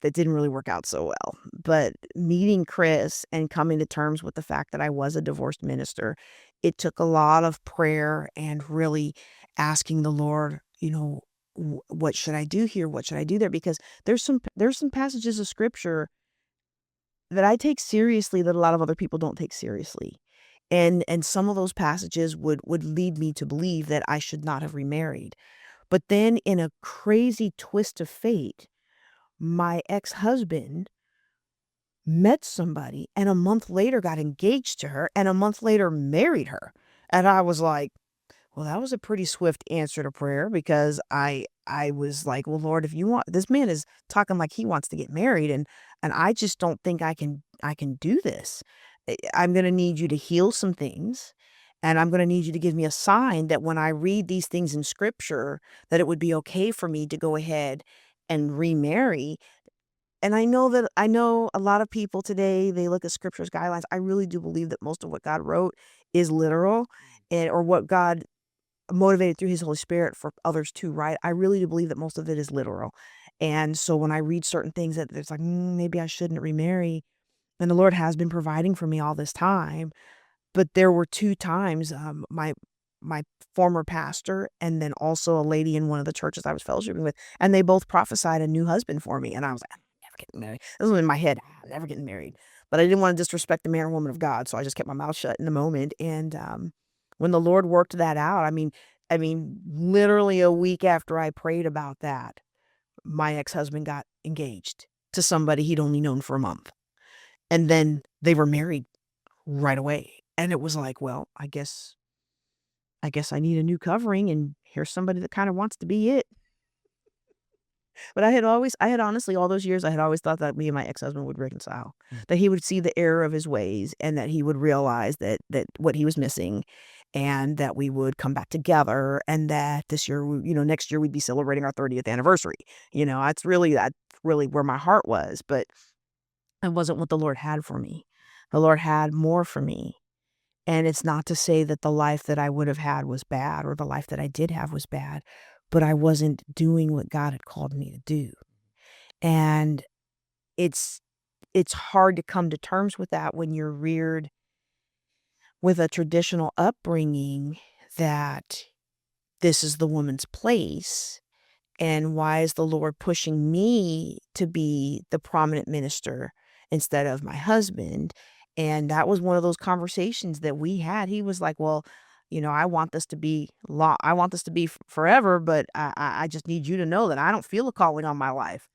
that didn't really work out so well. But meeting Chris and coming to terms with the fact that I was a divorced minister, it took a lot of prayer and really asking the Lord, what should I do here? What should I do there? Because there's some passages of scripture that I take seriously that a lot of other people don't take seriously. And some of those passages would lead me to believe that I should not have remarried. But then in a crazy twist of fate, my ex-husband met somebody and a month later got engaged to her and a month later married her. And I was like, well, that was a pretty swift answer to prayer, because I was like, well, Lord, if you want, this man is talking like he wants to get married, and I just don't think I can do this. I'm going to need you to heal some things, and I'm going to need you to give me a sign that when I read these things in scripture, that it would be okay for me to go ahead and remarry. And I know a lot of people today, they look at scripture's guidelines. I really do believe that most of what God wrote is literal, and or what God motivated through his Holy Spirit for others to write. I really do believe that most of it is literal. And so when I read certain things that there's like, maybe I shouldn't remarry. And the Lord has been providing for me all this time. But there were 2 times, my former pastor and then also a lady in one of the churches I was fellowshipping with, and they both prophesied a new husband for me. And I was like, "I'm never getting married." This was in my head, "I'm never getting married." But I didn't want to disrespect the man or woman of God, so I just kept my mouth shut in the moment. And when the Lord worked that out, I mean, literally a week after I prayed about that, my ex-husband got engaged to somebody he'd only known for a month. And then they were married right away. And it was like, well, I guess I need a new covering, and here's somebody that kind of wants to be it. But I had honestly, all those years, I had always thought that me and my ex-husband would reconcile, that he would see the error of his ways, and that he would realize that what he was missing, and that we would come back together, and that this year, next year we'd be celebrating our 30th anniversary. That's really where my heart was, but it wasn't what the Lord had for me. The Lord had more for me. And it's not to say that the life that I would have had was bad, or the life that I did have was bad, but I wasn't doing what God had called me to do. And it's it's hard to come to terms with that when you're reared with a traditional upbringing, that this is the woman's place. And why is the Lord pushing me to be the prominent minister instead of my husband? And that was one of those conversations that we had. He was like, well, I want this to be I want this to be forever, but I just need you to know that I don't feel a calling on my life.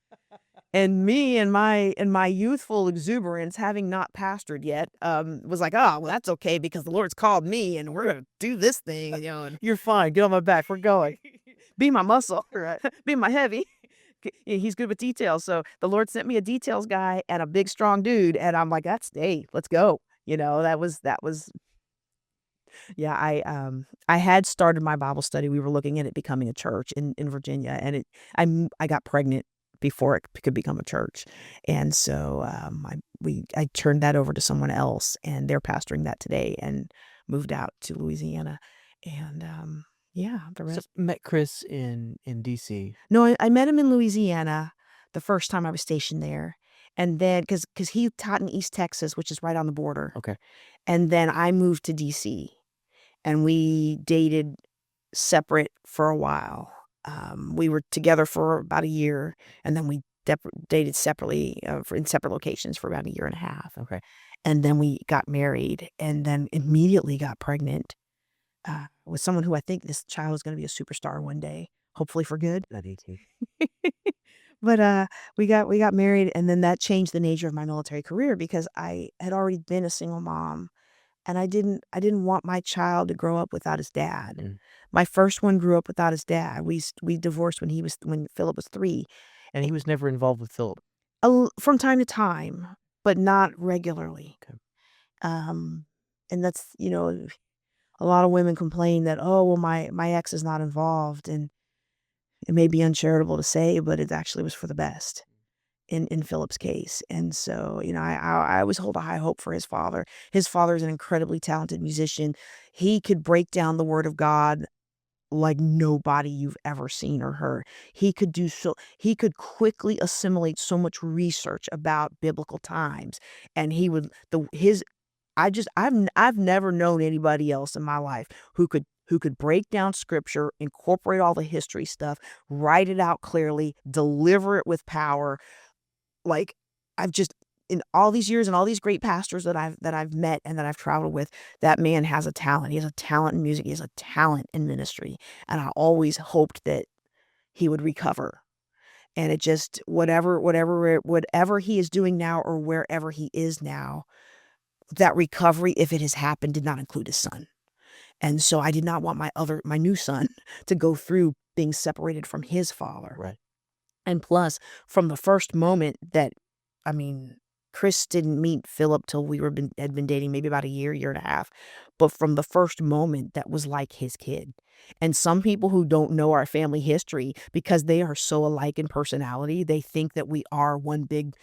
And me and my youthful exuberance, having not pastored yet, was like, oh, well, that's okay, because the Lord's called me and we're gonna do this thing, and You're fine. Get on my back. We're going. be my muscle, Right. be my heavy. He's good with details. So the Lord sent me a details guy and a big strong dude, and I'm like, hey, let's go. That was yeah. I had started my Bible study. We were looking at it becoming a church in Virginia, and I got pregnant before it could become a church. And so I turned that over to someone else, and they're pastoring that today, and moved out to Louisiana. And yeah, the So rest. met Chris in DC. No, I met him in Louisiana the first time I was stationed there. And then, because he taught in East Texas, which is right on the border. Okay. And then I moved to DC, and we dated separate for a while. We were together for about a year, and then we dated separately, in separate locations for about a year and a half. Okay. And then we got married, and then immediately got pregnant with someone who I think this child is going to be a superstar one day, hopefully for good. That 18. But we got married, and then that changed the nature of my military career, because I had already been a single mom, and I didn't want my child to grow up without his dad. Mm. My first one grew up without his dad. We divorced when Philip was 3. And he was never involved with Philip. From time to time, but not regularly. Okay. And that's, a lot of women complain that, oh, well, my ex is not involved, and it may be uncharitable to say, but it actually was for the best in Philip's case. And so, I always hold a high hope for his father. His father is an incredibly talented musician. He could break down the word of God like nobody you've ever seen or heard. He could quickly assimilate so much research about biblical times, and he would the his I've never known anybody else in my life who could break down scripture, incorporate all the history stuff, write it out clearly, deliver it with power. Like, I've just in all these years and all these great pastors that I've met and that I've traveled with, that man has a talent. He has a talent in music. He has a talent in ministry. And I always hoped that he would recover. And it just whatever he is doing now or wherever he is now, that recovery, if it has happened, did not include his son. And so I did not want my new son to go through being separated from his father. Right. And plus, from the first moment that, I mean, Chris didn't meet Philip till had been dating maybe about a year and a half. But from the first moment, that was like his kid. And some people who don't know our family history, because they are so alike in personality, they think that we are one big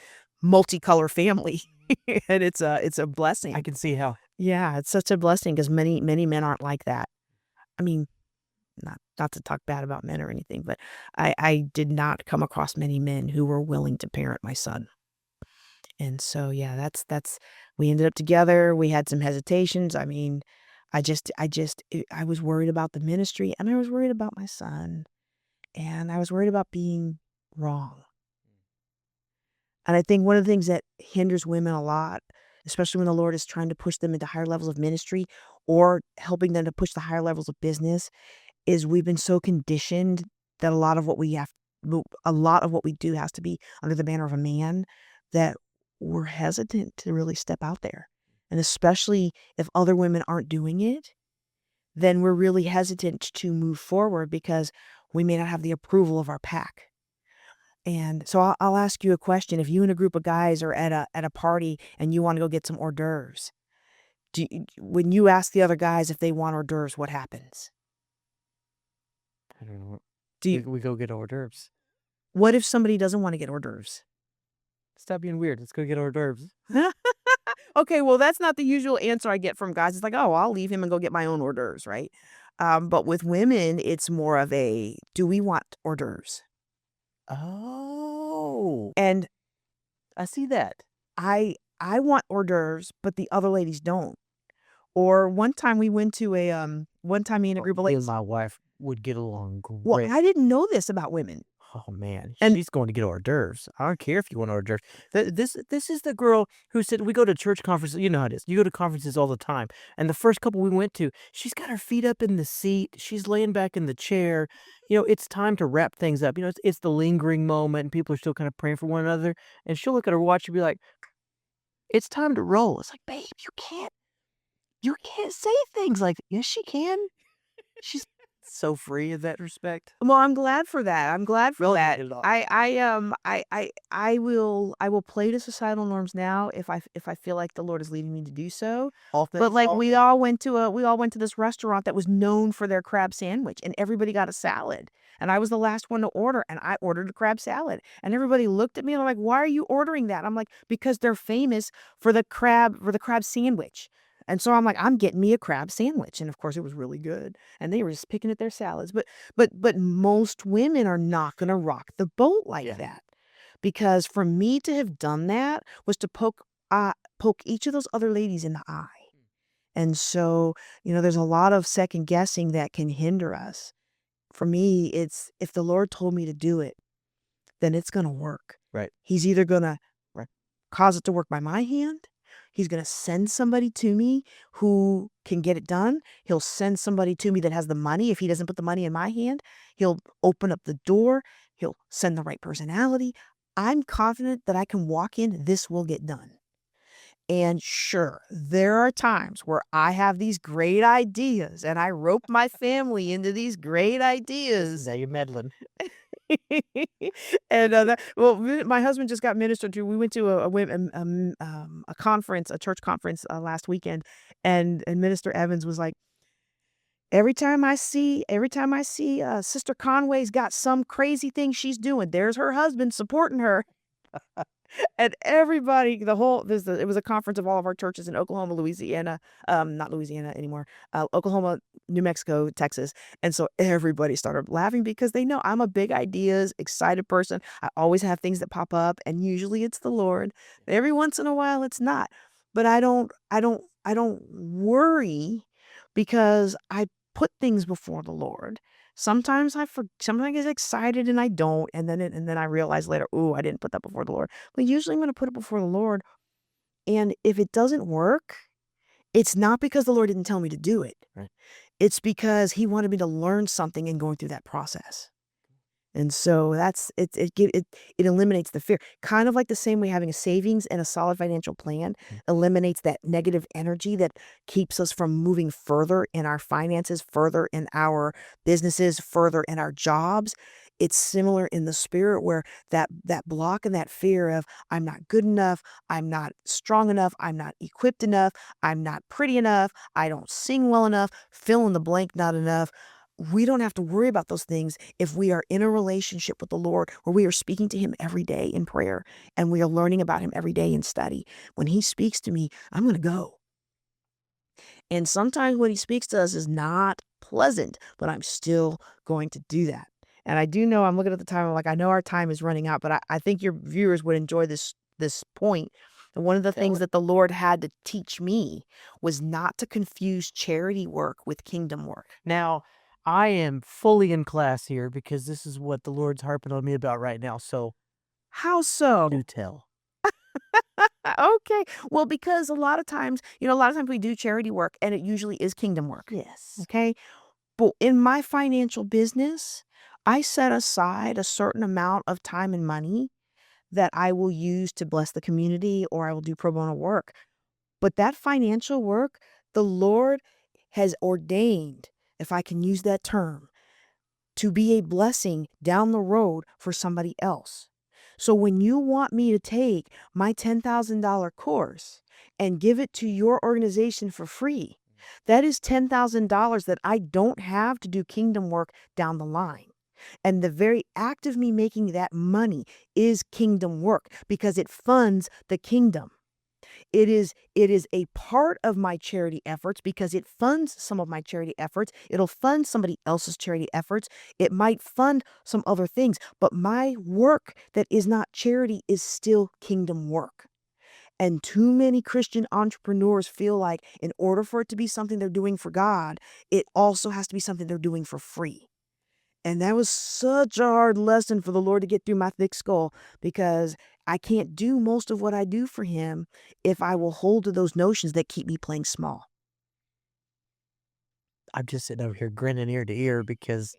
multicolor family. And it's a blessing. I can see how. Yeah, it's such a blessing because many men aren't like that. I mean, not to talk bad about men or anything, but I did not come across many men who were willing to parent my son. And so, yeah, that's we ended up together. We had some hesitations. I mean, I was worried about the ministry and I was worried about my son and I was worried about being wrong. And I think one of the things that hinders women a lot, especially when the Lord is trying to push them into higher levels of ministry or helping them to push the higher levels of business, is we've been so conditioned that a lot of what we do has to be under the banner of a man, that we're hesitant to really step out there. And especially if other women aren't doing it, then we're really hesitant to move forward because we may not have the approval of our pack. And so I'll ask you a question. If you and a group of guys are at a party and you want to go get some hors d'oeuvres, when you ask the other guys if they want hors d'oeuvres, what happens? I don't know. Do We go get hors d'oeuvres. What if somebody doesn't want to get hors d'oeuvres? Stop being weird. Let's go get hors d'oeuvres. Okay, well, that's not the usual answer I get from guys. It's like, oh, I'll leave him and go get my own hors d'oeuvres, right? But with women, it's more of a, do we want hors d'oeuvres? Oh, And I see that. I want hors d'oeuvres, but the other ladies don't. Or one time me and a group of Me and ladies. my wife would get along Well, great. I didn't know this about women. Oh man, And she's going to get hors d'oeuvres. I don't care if you want hors d'oeuvres. This is the girl who said we go to church conferences. You know how it is. You go to conferences all the time. And the first couple we went to, she's got her feet up in the seat. She's laying back in the chair. You know, it's time to wrap things up. You know, it's the lingering moment, and people are still kind of praying for one another. And she'll look at her watch and be like, "It's time to roll." It's like, babe, you can't say things like, yes, she can. She's so free in that respect. well, I'm glad for that. I'm glad for Really that. get it off. I will play to societal norms now if I feel like the Lord is leading me to do so. All But things like all we all went to this restaurant that was known for their crab sandwich and everybody got a salad. And I was the last one to order and I ordered a crab salad. And everybody looked at me and they're like, "Why are you ordering that?" I'm like, "Because they're famous for the crab sandwich." And so I'm like, "I'm getting me a crab sandwich." And of course it was really good. And they were just picking at their salads. But most women are not gonna rock the boat like Yeah. that. Because for me to have done that was to poke each of those other ladies in the eye. And so, there's a lot of second guessing that can hinder us. For me, it's if the Lord told me to do it, then it's gonna work. Right. He's either gonna Right. cause it to work by my hand. He's gonna send somebody to me who can get it done. He'll send somebody to me that has the money. If he doesn't put the money in my hand, he'll open up the door. He'll send the right personality. I'm confident that I can walk in, this will get done. And sure, there are times where I have these great ideas and I rope my family into these great ideas. Now you're meddling. And my husband just got ministered to. We went to a conference, a church conference last weekend, and Minister Evans was like, every time I see Sister Conway's got some crazy thing she's doing. There's her husband supporting her. And everybody, it was a conference of all of our churches in Oklahoma, Louisiana, not Louisiana anymore, Oklahoma, New Mexico, Texas. And so everybody started laughing because they know I'm a big ideas, excited person. I always have things that pop up and usually it's the Lord. Every once in a while it's not. But I don't worry because I put things before the Lord. Sometimes I get excited and I don't, and then I realize later, "Ooh, I didn't put that before the Lord." But usually I'm gonna put it before the Lord, and if it doesn't work, it's not because the Lord didn't tell me to do it. Right. It's because he wanted me to learn something in going through that process. And so that's it eliminates the fear. Kind of like the same way having a savings and a solid financial plan eliminates that negative energy that keeps us from moving further in our finances, further in our businesses, further in our jobs. It's similar in the spirit where that block and that fear of I'm not good enough, I'm not strong enough, I'm not equipped enough, I'm not pretty enough, I don't sing well enough, fill in the blank, not enough. We don't have to worry about those things if we are in a relationship with the Lord where we are speaking to him every day in prayer and we are learning about him every day in study. When he speaks to me, I'm going to go. And sometimes when he speaks to us is not pleasant, but I'm still going to do that. And I do know I'm looking at the time. I'm like, I know our time is running out, but I think your viewers would enjoy this point. And one of the Tell things it. that the Lord had to teach me was not to confuse charity work with kingdom work. Now, I am fully in class here because this is what the Lord's harping on me about right now. So How so? do tell. Okay. Well, because a lot of times we do charity work and it usually is kingdom work. Yes. Okay. But in my financial business, I set aside a certain amount of time and money that I will use to bless the community or I will do pro bono work. But that financial work, the Lord has ordained, if I can use that term, to be a blessing down the road for somebody else. So when you want me to take my $10,000 course and give it to your organization for free, that is $10,000 that I don't have to do kingdom work down the line. And the very act of me making that money is kingdom work because it funds the kingdom. It is a part of my charity efforts because it funds some of my charity efforts. It'll fund somebody else's charity efforts. It might fund some other things, but my work that is not charity is still kingdom work. And too many Christian entrepreneurs feel like in order for it to be something they're doing for God, it also has to be something they're doing for free. And that was such a hard lesson for the Lord to get through my thick skull because I can't do most of what I do for him if I will hold to those notions that keep me playing small. I'm just sitting over here grinning ear to ear because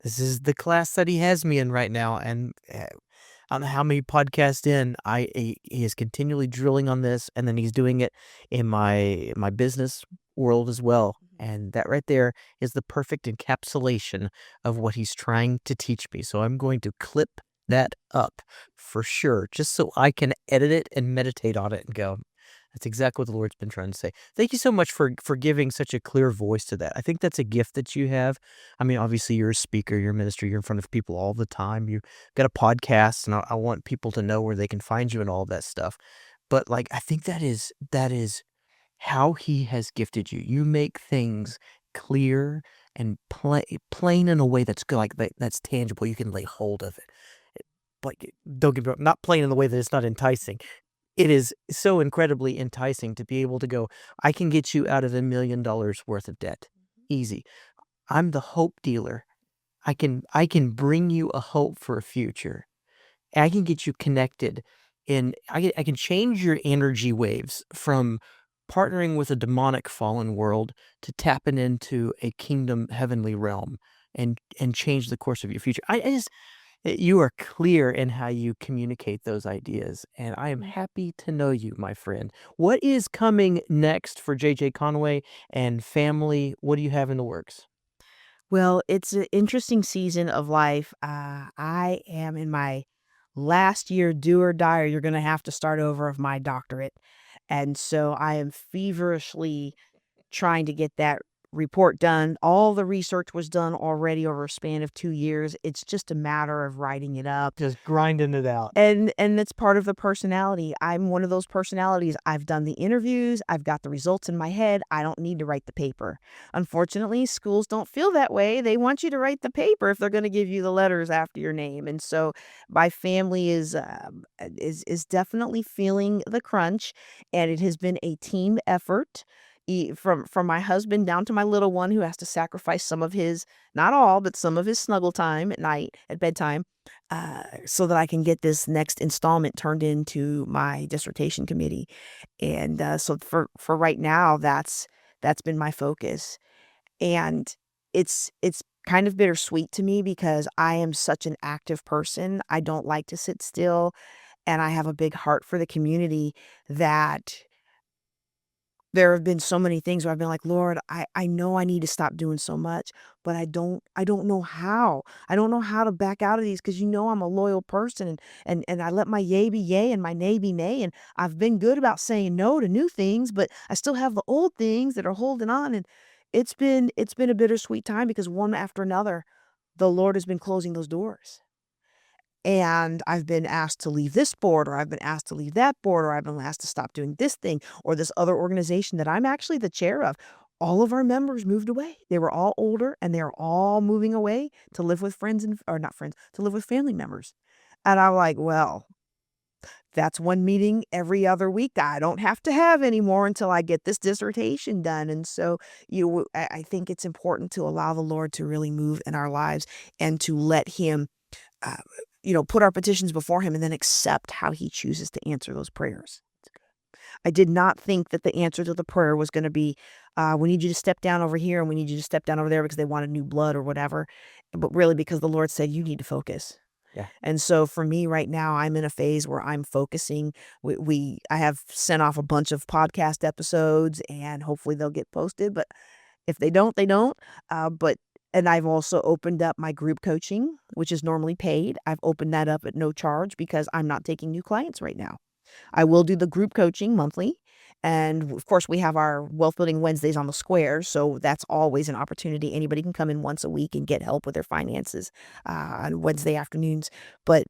this is the class that he has me in right now. And I don't know how many podcasts in, he is continually drilling on this, and then he's doing it in my business world as well. And that right there is the perfect encapsulation of what he's trying to teach me. So I'm going to clip that up for sure, just so I can edit it and meditate on it and go, that's exactly what the Lord's been trying to say. Thank you so much for giving such a clear voice to that. I think that's a gift that you have. I mean, obviously, you're a speaker, you're a minister, you're in front of people all the time. You got a podcast, and I want people to know where they can find you and all that stuff. But like, I think that is how He has gifted you. You make things clear and plain in a way that's good, like that's tangible. You can lay hold of it. Like, don't get me wrong, not plain in the way that it's not enticing. It is so incredibly enticing to be able to go, "I can get you out of $1,000,000 worth of debt. Easy. I'm the hope dealer. I can bring you a hope for a future. I can get you connected, and I can change your energy waves from partnering with a demonic fallen world to tapping into a kingdom heavenly realm and change the course of your future." I just you are clear in how you communicate those ideas, and I am happy to know you, my friend. What is coming next for JJ Conway and family? What do you have in the works? Well, it's an interesting season of life. I am in my last year, do or die, or you're going to have to start over of my doctorate. And so I am feverishly trying to get that report done. All the research was done already over a span of 2 years. It's just a matter of writing it up. Just grinding it out. And it's part of the personality. I'm one of those personalities. I've done the interviews, I've got the results in my head. I don't need to write the paper. Unfortunately, schools don't feel that way. They want you to write the paper if they're going to give you the letters after your name. And so my family is definitely feeling the crunch, and it has been a team effort. from my husband down to my little one who has to sacrifice some of his, not all, but some of his snuggle time at night at bedtime, so that I can get this next installment turned into my dissertation committee. And so for right now, that's been my focus. And it's kind of bittersweet to me because I am such an active person. I don't like to sit still, and I have a big heart for the community that there have been so many things where I've been like, "Lord, I know I need to stop doing so much, but I don't know how. I don't know how to back out of these because you know I'm a loyal person and I let my yay be yay and my nay be nay, and I've been good about saying no to new things, but I still have the old things that are holding on, and it's been a bittersweet time because one after another, the Lord has been closing those doors. And I've been asked to leave this board, or I've been asked to leave that board, or I've been asked to stop doing this thing, or this other organization that I'm actually the chair of. All of our members moved away. They were all older and they're all moving away to live with friends or not friends, to live with family members. And I'm like, well, that's one meeting every other week I don't have to have anymore until I get this dissertation done. And so I think it's important to allow the Lord to really move in our lives and to let him uh, put our petitions before him and then accept how he chooses to answer those prayers. I did not think that the answer to the prayer was going to be, we need you to step down over here and we need you to step down over there because they wanted new blood or whatever. But really, because the Lord said, you need to focus. Yeah. And so for me right now, I'm in a phase where I'm focusing. I have sent off a bunch of podcast episodes and hopefully they'll get posted. But if they don't, they don't. And I've also opened up my group coaching, which is normally paid. I've opened that up at no charge because I'm not taking new clients right now. I will do the group coaching monthly. And of course, we have our Wealth Building Wednesdays on the square. So that's always an opportunity. Anybody can come in once a week and get help with their finances on Wednesday afternoons. But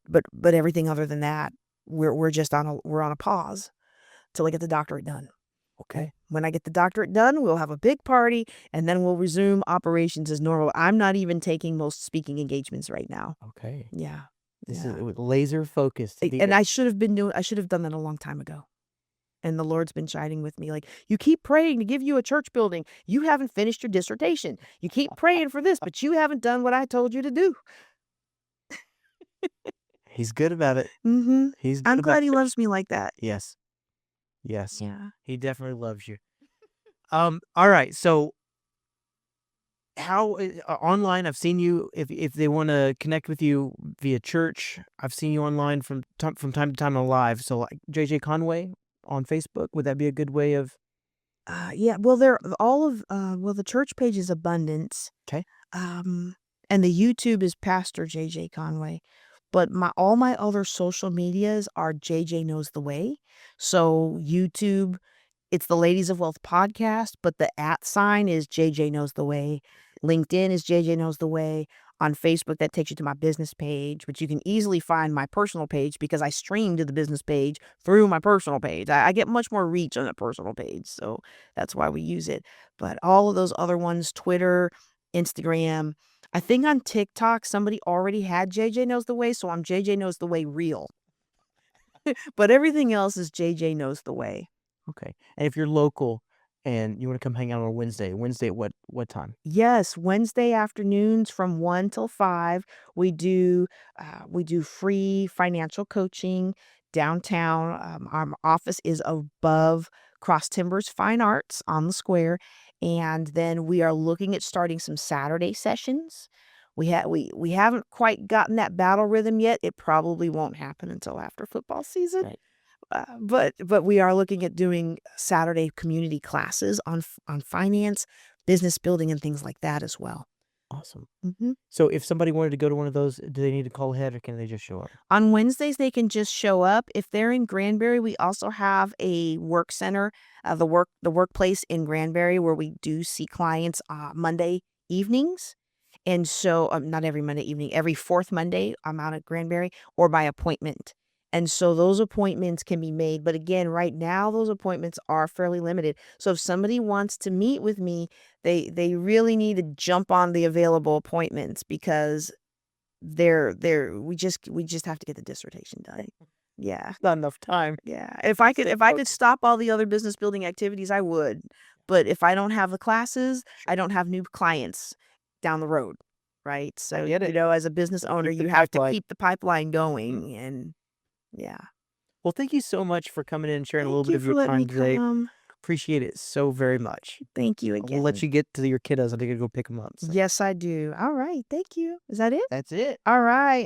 everything other than that, we're just we're on a pause till I get the doctorate done. Okay. When I get the doctorate done, we'll have a big party and then we'll resume operations as normal. I'm not even taking most speaking engagements right now. Okay. Yeah. This Yeah. is laser focused. And I should have done that a long time ago. And the Lord's been chiding with me like, you keep praying to give you a church building. You haven't finished your dissertation. You keep praying for this, but you haven't done what I told you to do. He's good about it. Mm-hmm. He's good I'm about glad he it. loves me like that. Yes. Yes. Yeah. He definitely loves you. All right. So how online? I've seen you. If they want to connect with you via church, I've seen you online from time to time on live. So like JJ Conway on Facebook, would that be a good way of? Yeah. Well, they're all of the church page is Abundance. Okay. And the YouTube is Pastor JJ Conway. But all my other social medias are JJ Knows the Way. So YouTube, it's the Ladies of Wealth podcast, but the @ sign is JJ Knows the Way. LinkedIn is JJ Knows the Way. On Facebook, that takes you to my business page, but you can easily find my personal page because I stream to the business page through my personal page. I get much more reach on the personal page, so that's why we use it. But all of those other ones, Twitter, Instagram, I think on TikTok, somebody already had JJ Knows the Way, so I'm JJ Knows the Way Real. But everything else is JJ Knows the Way. Okay. And if you're local and you want to come hang out on Wednesday at what time? Yes, Wednesday afternoons from 1 till 5, we do free financial coaching downtown. Our office is above Cross Timbers Fine Arts on the square, and then we are looking at starting some Saturday sessions. We haven't quite gotten that battle rhythm yet. It probably won't happen until after football season. Right. But we are looking at doing Saturday community classes on finance, business building, and things like that as well. Awesome. Hmm. So if somebody wanted to go to one of those, do they need to call ahead or can they just show up? On Wednesdays, they can just show up. If they're in Granbury, we also have a work center, the workplace in Granbury, where we do see clients Monday evenings. And so, not every Monday evening, every fourth Monday, I'm out at Granbury or by appointment. And so those appointments can be made. But again, right now, those appointments are fairly limited. So if somebody wants to meet with me, they really need to jump on the available appointments because we just have to get the dissertation done. Yeah. Not enough time. Yeah. If I could stop all the other business building activities, I would. But if I don't have the classes, I don't have new clients down the road, right? So, get it. as a business owner, Keep the you have to pipeline. keep the pipeline going, and yeah. Well, thank you so much for coming in and sharing a little Thank bit you of for your letting me time today. come. Appreciate it so very much. Thank you We'll let again. you get to your kiddos. I think I go pick them up. So Yes, I do. All right. Thank you. Is that it? that's it. All right.